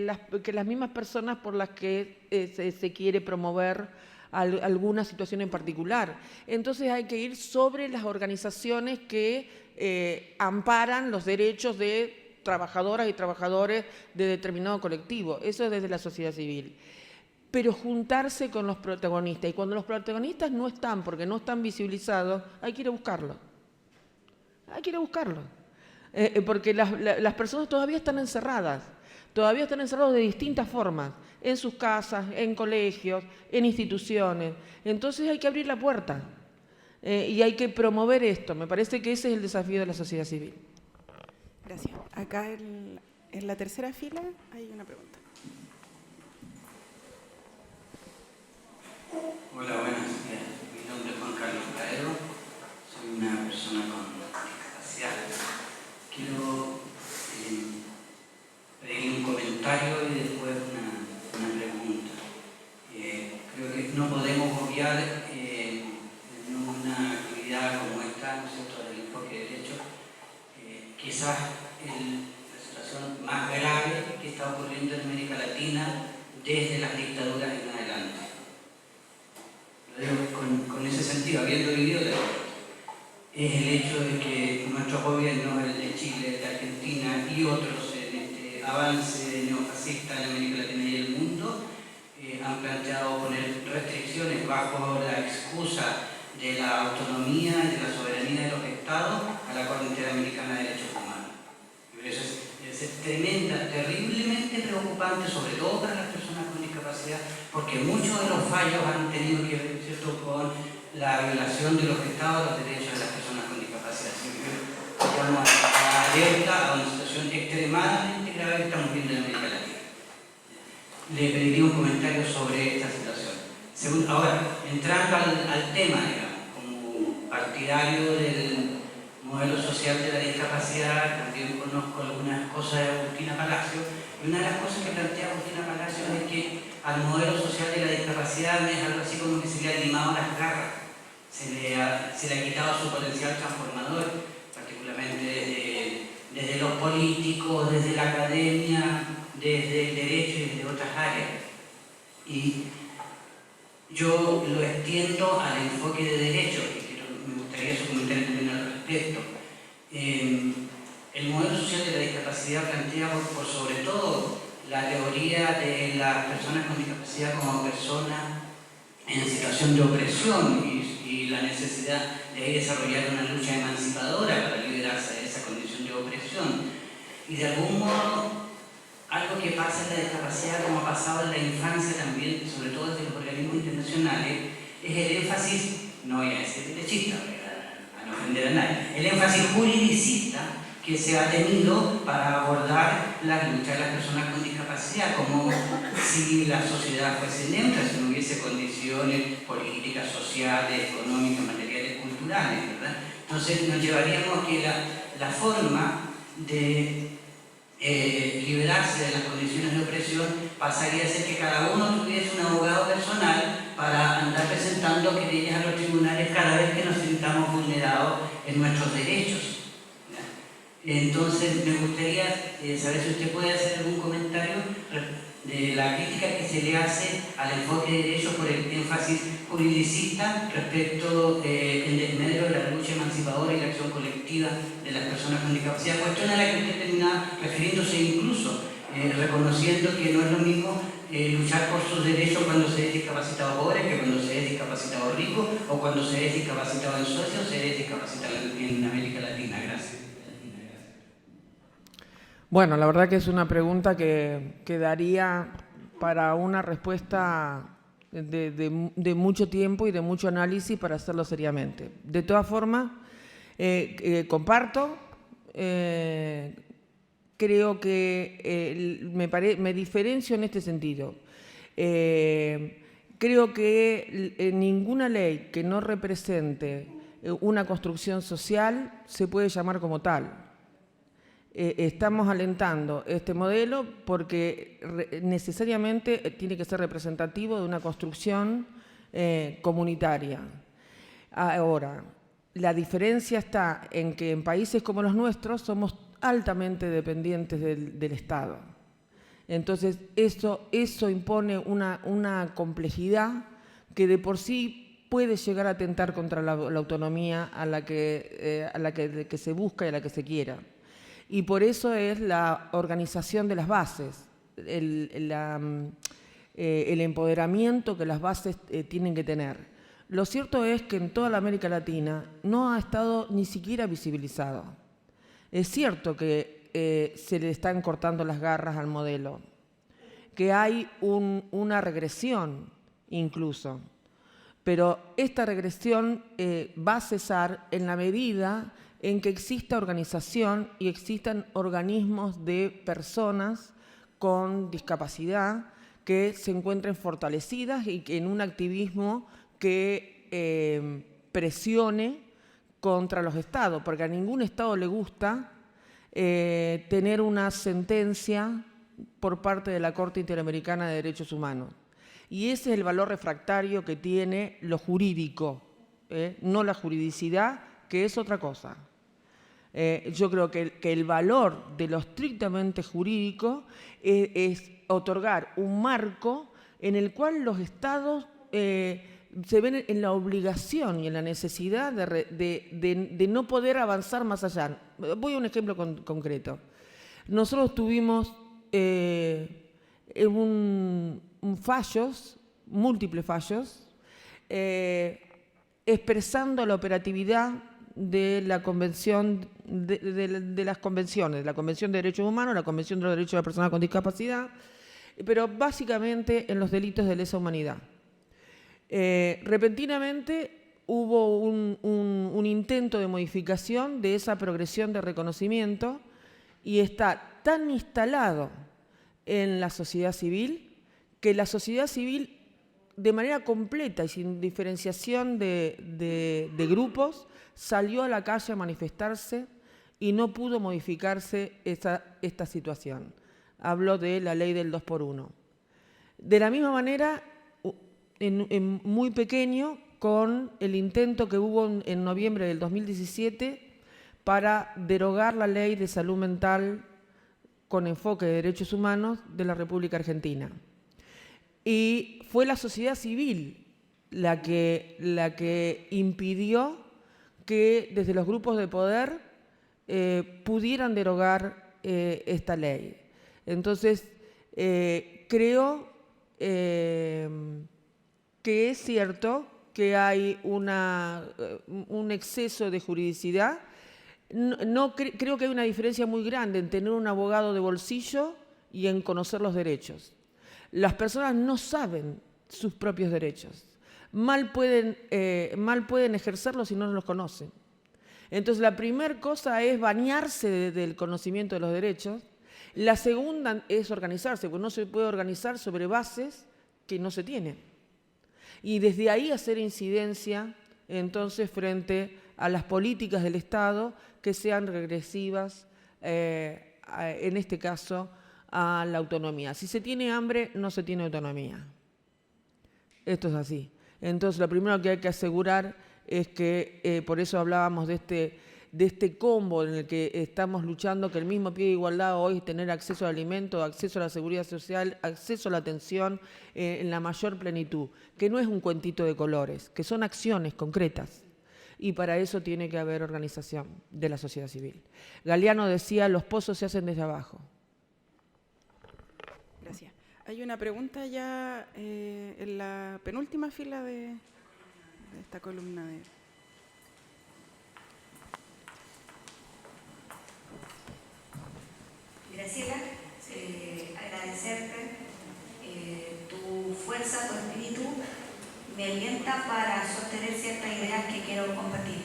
las mismas personas por las que se quiere promover alguna situación en particular. Entonces hay que ir sobre las organizaciones que amparan los derechos de trabajadoras y trabajadores de determinado colectivo. Eso es desde la sociedad civil. Pero juntarse con los protagonistas. Y cuando los protagonistas no están, porque no están visibilizados, hay que ir a buscarlos. Hay que ir a buscarlos. Porque las personas todavía están encerradas. Todavía están encerrados de distintas formas, en sus casas, en colegios, en instituciones. Entonces hay que abrir la puerta y hay que promover esto. Me parece que ese es el desafío de la sociedad civil. Gracias. Acá en la tercera fila hay una pregunta. Hola, buenas. Mi nombre es Juan Carlos Caero. Soy una persona con discapacidad. Quiero pedir un comentario y después una pregunta. Creo que no podemos obviar en una actividad como esta, ¿no es cierto?, del enfoque de derechos, quizás la situación más grave que está ocurriendo en América Latina desde las dictaduras en adelante. Lo digo con ese sentido, habiendo vivido de es el hecho de que nuestros gobiernos, el de Chile, de Argentina y otros en este avance neofascista en América Latina y el mundo, han planteado poner restricciones bajo la excusa de la autonomía y de la soberanía de los estados a la Corte Interamericana de Derechos Humanos. Y eso es tremenda, terriblemente preocupante, sobre todo para las personas con discapacidad, porque muchos de los fallos han tenido que ver, ¿cierto?, con la violación de los estados a los derechos de las personas con discapacidad. Estamos alerta a una situación extremadamente grave que estamos viendo en América Latina. Le pediría un comentario sobre esta situación. Ahora, entrando al tema, digamos, como partidario del modelo social de la discapacidad, también conozco algunas cosas de Agustina Palacio, y una de las cosas que plantea Agustina Palacio es que al modelo social de la discapacidad es algo así como que se le ha limado las garras, se le ha quitado su potencial transformador, particularmente desde los políticos, desde la academia, desde el derecho y desde otras áreas. Y yo lo extiendo al enfoque de derecho, y me gustaría su comentario también al respecto. El modelo social de la discapacidad plantea por sobre todo la teoría de las personas con discapacidad como personas en situación de opresión y la necesidad de desarrollar una lucha emancipadora para liberarse de esa condición de opresión. Y de algún modo, algo que pasa en la discapacidad, como ha pasado en la infancia también, sobre todo desde los organismos internacionales, es el énfasis, no voy a decir derechista, a no ofender a nadie, el énfasis juridicista que se ha tenido para abordar la lucha de las personas con discapacidad, como si la sociedad fuese neutra, si no hubiese condiciones políticas, sociales, económicas, materiales, culturales, ¿verdad? Entonces nos llevaríamos a que la forma de liberarse de las condiciones de opresión pasaría a ser que cada uno tuviese un abogado personal para andar presentando querellas a los tribunales cada vez que nos sintamos vulnerados en nuestros derechos. Entonces me gustaría saber si usted puede hacer algún comentario de la crítica que se le hace al enfoque de derechos por el énfasis juridicista respecto en desmedro de la lucha emancipadora y la acción colectiva de las personas con discapacidad, cuestión a la que usted terminaba refiriéndose incluso, reconociendo que no es lo mismo luchar por sus derechos cuando se es discapacitado pobre que cuando se es discapacitado rico, o cuando se es discapacitado en Suecia o se es discapacitado en América Latina. Gracias. Bueno, la verdad que es una pregunta que daría para una respuesta de mucho tiempo y de mucho análisis para hacerlo seriamente. De todas formas, comparto, creo que me diferencio en este sentido. Creo que ninguna ley que no represente una construcción social se puede llamar como tal. Estamos alentando este modelo porque necesariamente tiene que ser representativo de una construcción comunitaria. Ahora, la diferencia está en que en países como los nuestros somos altamente dependientes del Estado. Entonces, eso impone una complejidad que de por sí puede llegar a atentar contra la autonomía a la que se busca y a la que se quiera. Y por eso es la organización de las bases, el empoderamiento que las bases tienen que tener. Lo cierto es que en toda la América Latina no ha estado ni siquiera visibilizado. Es cierto que se le están cortando las garras al modelo, que hay una regresión incluso, pero esta regresión va a cesar en la medida en que exista organización y existan organismos de personas con discapacidad que se encuentren fortalecidas y que en un activismo que presione contra los estados, porque a ningún estado le gusta tener una sentencia por parte de la Corte Interamericana de Derechos Humanos. Y ese es el valor refractario que tiene lo jurídico, no la juridicidad, que es otra cosa. Yo creo que el valor de lo estrictamente jurídico es otorgar un marco en el cual los estados se ven en la obligación y en la necesidad de no poder avanzar más allá. Voy a un ejemplo concreto. Nosotros tuvimos múltiples fallos, expresando la operatividad de la convención de las convenciones, la Convención de Derechos Humanos, la Convención de los Derechos de las Personas con Discapacidad, pero básicamente en los delitos de lesa humanidad. Repentinamente hubo un intento de modificación de esa progresión de reconocimiento y está tan instalado en la sociedad civil que la sociedad civil, de manera completa y sin diferenciación de grupos, salió a la calle a manifestarse y no pudo modificarse esta situación. Hablo de la ley del 2x1. De la misma manera, en muy pequeño, con el intento que hubo en noviembre del 2017 para derogar la ley de salud mental con enfoque de derechos humanos de la República Argentina. Y fue la sociedad civil la que impidió que desde los grupos de poder pudieran derogar esta ley. Entonces, creo que es cierto que hay un exceso de juridicidad. Creo que hay una diferencia muy grande en tener un abogado de bolsillo y en conocer los derechos. Las personas no saben sus propios derechos. Mal pueden ejercerlos si no los conocen. Entonces, la primera cosa es bañarse del conocimiento de los derechos. La segunda es organizarse, porque no se puede organizar sobre bases que no se tienen. Y desde ahí hacer incidencia, entonces, frente a las políticas del Estado que sean regresivas, en este caso, a la autonomía. Si se tiene hambre, no se tiene autonomía. Esto es así. Entonces, lo primero que hay que asegurar es que, por eso hablábamos de este combo en el que estamos luchando, que el mismo pie de igualdad hoy es tener acceso al alimento, acceso a la seguridad social, acceso a la atención en la mayor plenitud, que no es un cuentito de colores, que son acciones concretas. Y para eso tiene que haber organización de la sociedad civil. Galeano decía, los pozos se hacen desde abajo. Gracias. Hay una pregunta ya en la penúltima fila de esta columna de... Graciela, agradecerte tu fuerza, tu espíritu, me alienta para sostener ciertas ideas que quiero compartir.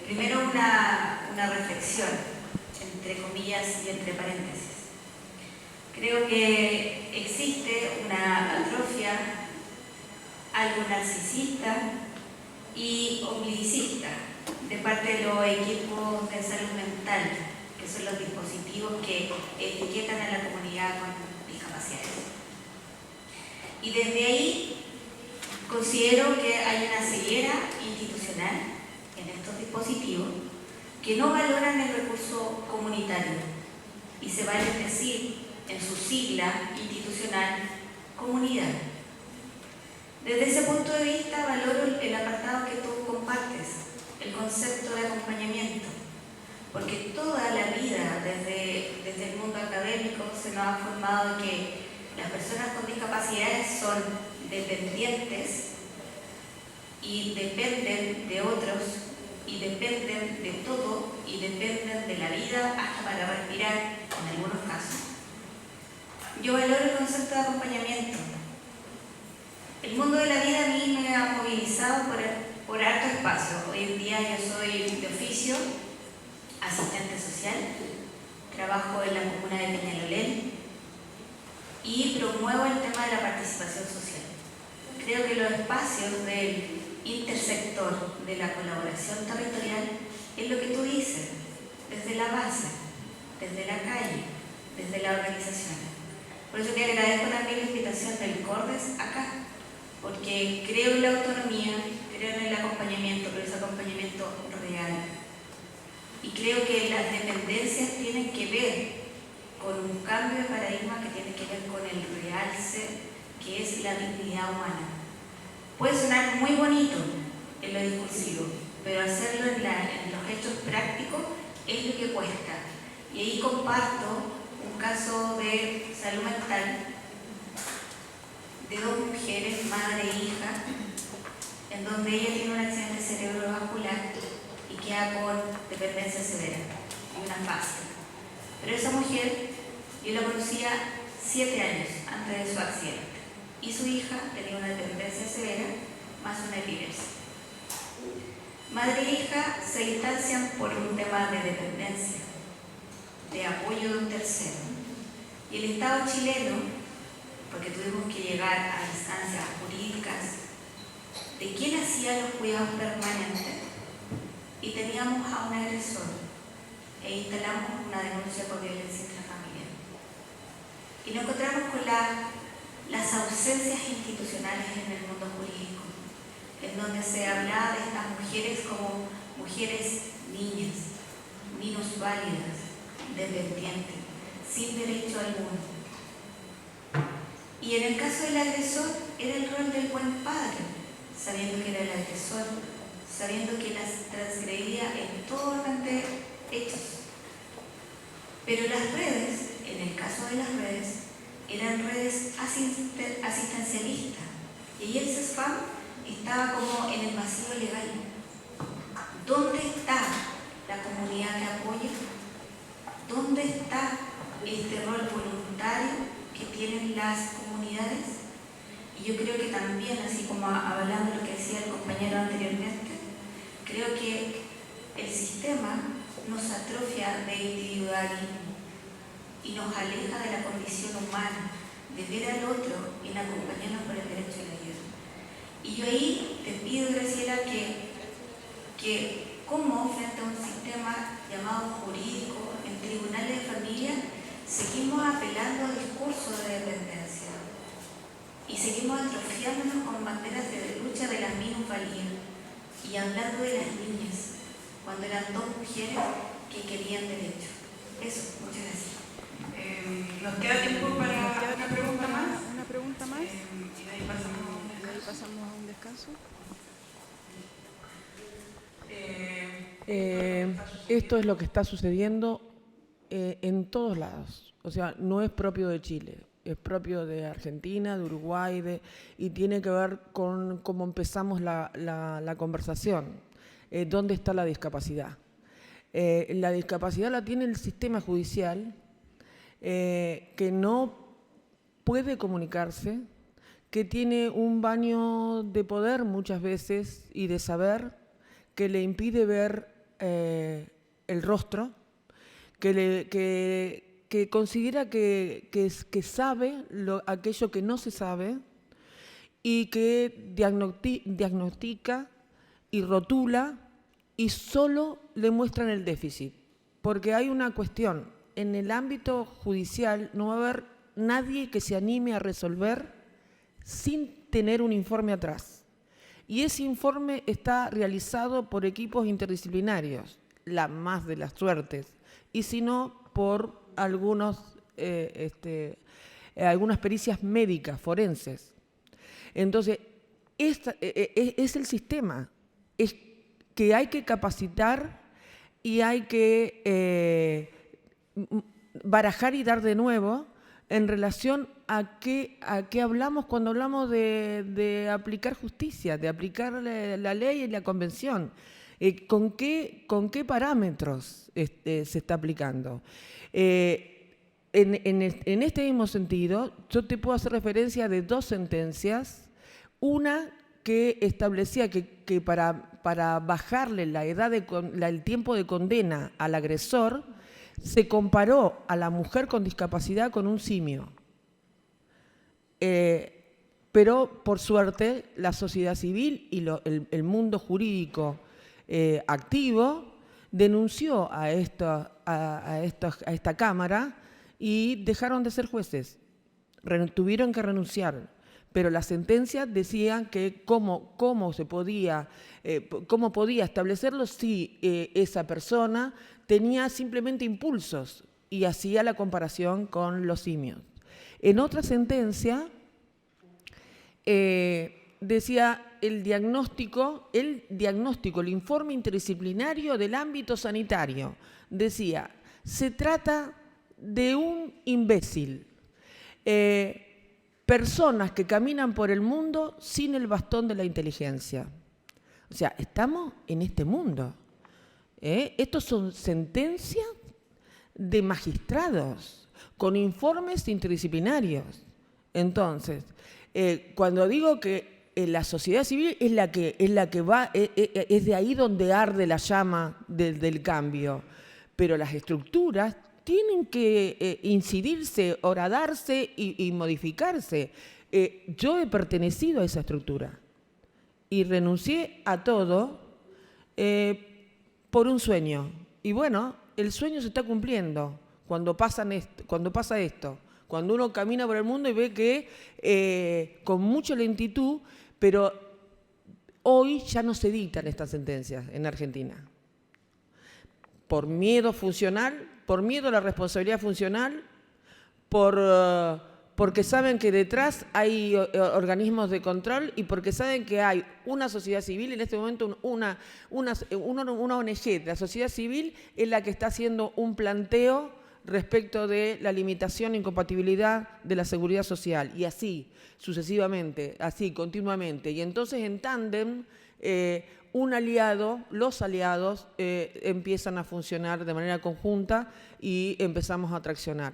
Primero una reflexión, entre comillas y entre paréntesis. Creo que existe una atrofia algo narcisista y ombliguicista de parte de los equipos de salud mental, que son los dispositivos que etiquetan a la comunidad con discapacidades. Y desde ahí considero que hay una ceguera institucional en estos dispositivos que no valoran el recurso comunitario y se vale decir en su sigla institucional comunidad. Desde ese punto de vista valoro el apartado que tú compartes, el concepto de acompañamiento, porque toda la vida desde el mundo académico se nos ha formado que las personas con discapacidades son dependientes y dependen de otros y dependen de todo y dependen de la vida hasta para respirar en algunos casos. Yo valoro el concepto de acompañamiento. El mundo de la vida a mí me ha movilizado por harto espacio. Hoy en día yo soy de oficio asistente social, trabajo en la comuna de Peñalolén y promuevo el tema de la participación social. Creo que los espacios del intersector de la colaboración territorial es lo que tú dices, desde la base, desde la calle, desde la organización. Por eso te agradezco también la invitación del CORDES acá, porque creo en la autonomía, creo en el acompañamiento, pero es acompañamiento real. Y creo que las dependencias tienen que ver con un cambio de paradigma que tiene que ver con el realce, que es la dignidad humana. Puede sonar muy bonito en lo discursivo, pero hacerlo en los hechos prácticos es lo que cuesta. Y ahí comparto un caso de salud mental de dos mujeres, madre e hija, en donde ella tiene un accidente cerebrovascular y queda con dependencia severa y una fascia. Pero esa mujer yo la conocía 7 años antes de su accidente y su hija tenía una dependencia severa más una epilepsia. Madre e hija se distancian por un tema de dependencia, de apoyo de un tercero. Y el Estado chileno, porque tuvimos que llegar a instancias jurídicas de quién hacía los cuidados permanentes, y teníamos a un agresor e instalamos una denuncia por violencia intrafamiliar. Y nos encontramos con las ausencias institucionales en el mundo jurídico, en donde se hablaba de estas mujeres como mujeres niñas, minusválidas, dependientes, sin derecho alguno. Y en el caso del agresor era el rol del buen padre, sabiendo que era el agresor, sabiendo que las transgredía en todo orden de hechos. Pero las redes, en el caso de las redes, eran redes asistencialistas. Y ahí el CESFAM estaba como en el vacío legal. ¿Dónde está la comunidad que apoya? ¿Dónde está este rol voluntario que tienen las comunidades? Y yo creo que también, así como hablando de lo que decía el compañero anteriormente, creo que el sistema nos atrofia de individualismo y nos aleja de la condición humana, de ver al otro y de acompañarnos por el derecho a la vida. Y yo ahí te pido, Graciela, que como frente a un sistema llamado jurídico, en tribunales de familia, seguimos apelando a discursos de dependencia y seguimos atrofiándonos con banderas de lucha de las minusvalías y hablando de las niñas, cuando eran dos mujeres que querían derecho. Eso, muchas gracias. Nos queda tiempo para una pregunta más. Una pregunta más. Y de ahí pasamos a un descanso. Esto es lo que está sucediendo en todos lados. O sea, no es propio de Chile, es propio de Argentina, de Uruguay, y tiene que ver con cómo empezamos la conversación. ¿Dónde está la discapacidad? La discapacidad la tiene el sistema judicial, que no puede comunicarse, que tiene un baño de poder muchas veces y de saber que le impide ver el rostro, que considera que sabe aquello que no se sabe y que diagnostica y rotula y solo le muestran el déficit. Porque hay una cuestión, en el ámbito judicial no va a haber nadie que se anime a resolver sin tener un informe atrás. Y ese informe está realizado por equipos interdisciplinarios, la más de las suertes, y si no, por algunas pericias médicas, forenses. Entonces, es el sistema, es que hay que capacitar y hay que barajar y dar de nuevo en relación a qué hablamos cuando hablamos de aplicar justicia, de aplicar la ley y la convención. ¿Con qué parámetros se está aplicando? En este mismo sentido, yo te puedo hacer referencia de dos sentencias. Una que establecía que para bajarle la edad el tiempo de condena al agresor, se comparó a la mujer con discapacidad con un simio. Pero, por suerte, la sociedad civil y el mundo jurídico activo denunció a esta Cámara y dejaron de ser jueces. Tuvieron que renunciar. Pero la sentencia decía que cómo podía establecerlo si esa persona tenía simplemente impulsos y hacía la comparación con los simios. En otra sentencia decía el diagnóstico, el informe interdisciplinario del ámbito sanitario. Decía, se trata de un imbécil. Personas que caminan por el mundo sin el bastón de la inteligencia. O sea, estamos en este mundo. Estos son sentencias de magistrados con informes interdisciplinarios. Entonces, cuando digo que la sociedad civil es la que va, es de ahí donde arde la llama del cambio, pero las estructuras tienen que incidirse, horadarse y modificarse. Yo he pertenecido a esa estructura y renuncié a todo por un sueño. Y bueno, el sueño se está cumpliendo cuando pasa esto. Cuando uno camina por el mundo y ve que con mucha lentitud, pero hoy ya no se dictan estas sentencias en Argentina. Por miedo funcional, por miedo a la responsabilidad funcional, porque saben que detrás hay organismos de control y porque saben que hay una sociedad civil, en este momento una ONG, la sociedad civil es la que está haciendo un planteo respecto de la limitación e incompatibilidad de la seguridad social, y así sucesivamente, así continuamente. Y entonces en tándem, los aliados empiezan a funcionar de manera conjunta y empezamos a traccionar.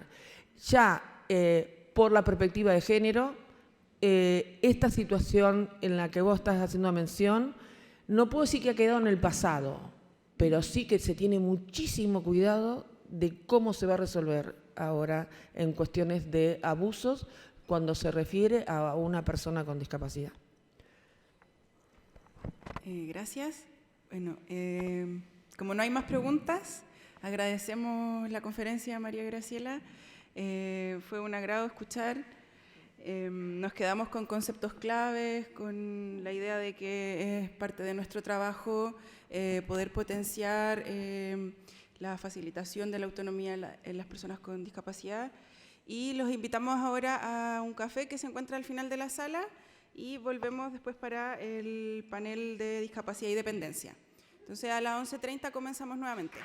Ya por la perspectiva de género, esta situación en la que vos estás haciendo mención, no puedo decir que ha quedado en el pasado, pero sí que se tiene muchísimo cuidado de cómo se va a resolver ahora en cuestiones de abusos cuando se refiere a una persona con discapacidad. Gracias. Bueno, como no hay más preguntas, agradecemos la conferencia a María Graciela. Fue un agrado escuchar. Nos quedamos con conceptos claves, con la idea de que es parte de nuestro trabajo poder potenciar la facilitación de la autonomía en las personas con discapacidad. Y los invitamos ahora a un café que se encuentra al final de la sala y volvemos después para el panel de discapacidad y dependencia. Entonces a las 11:30 comenzamos nuevamente.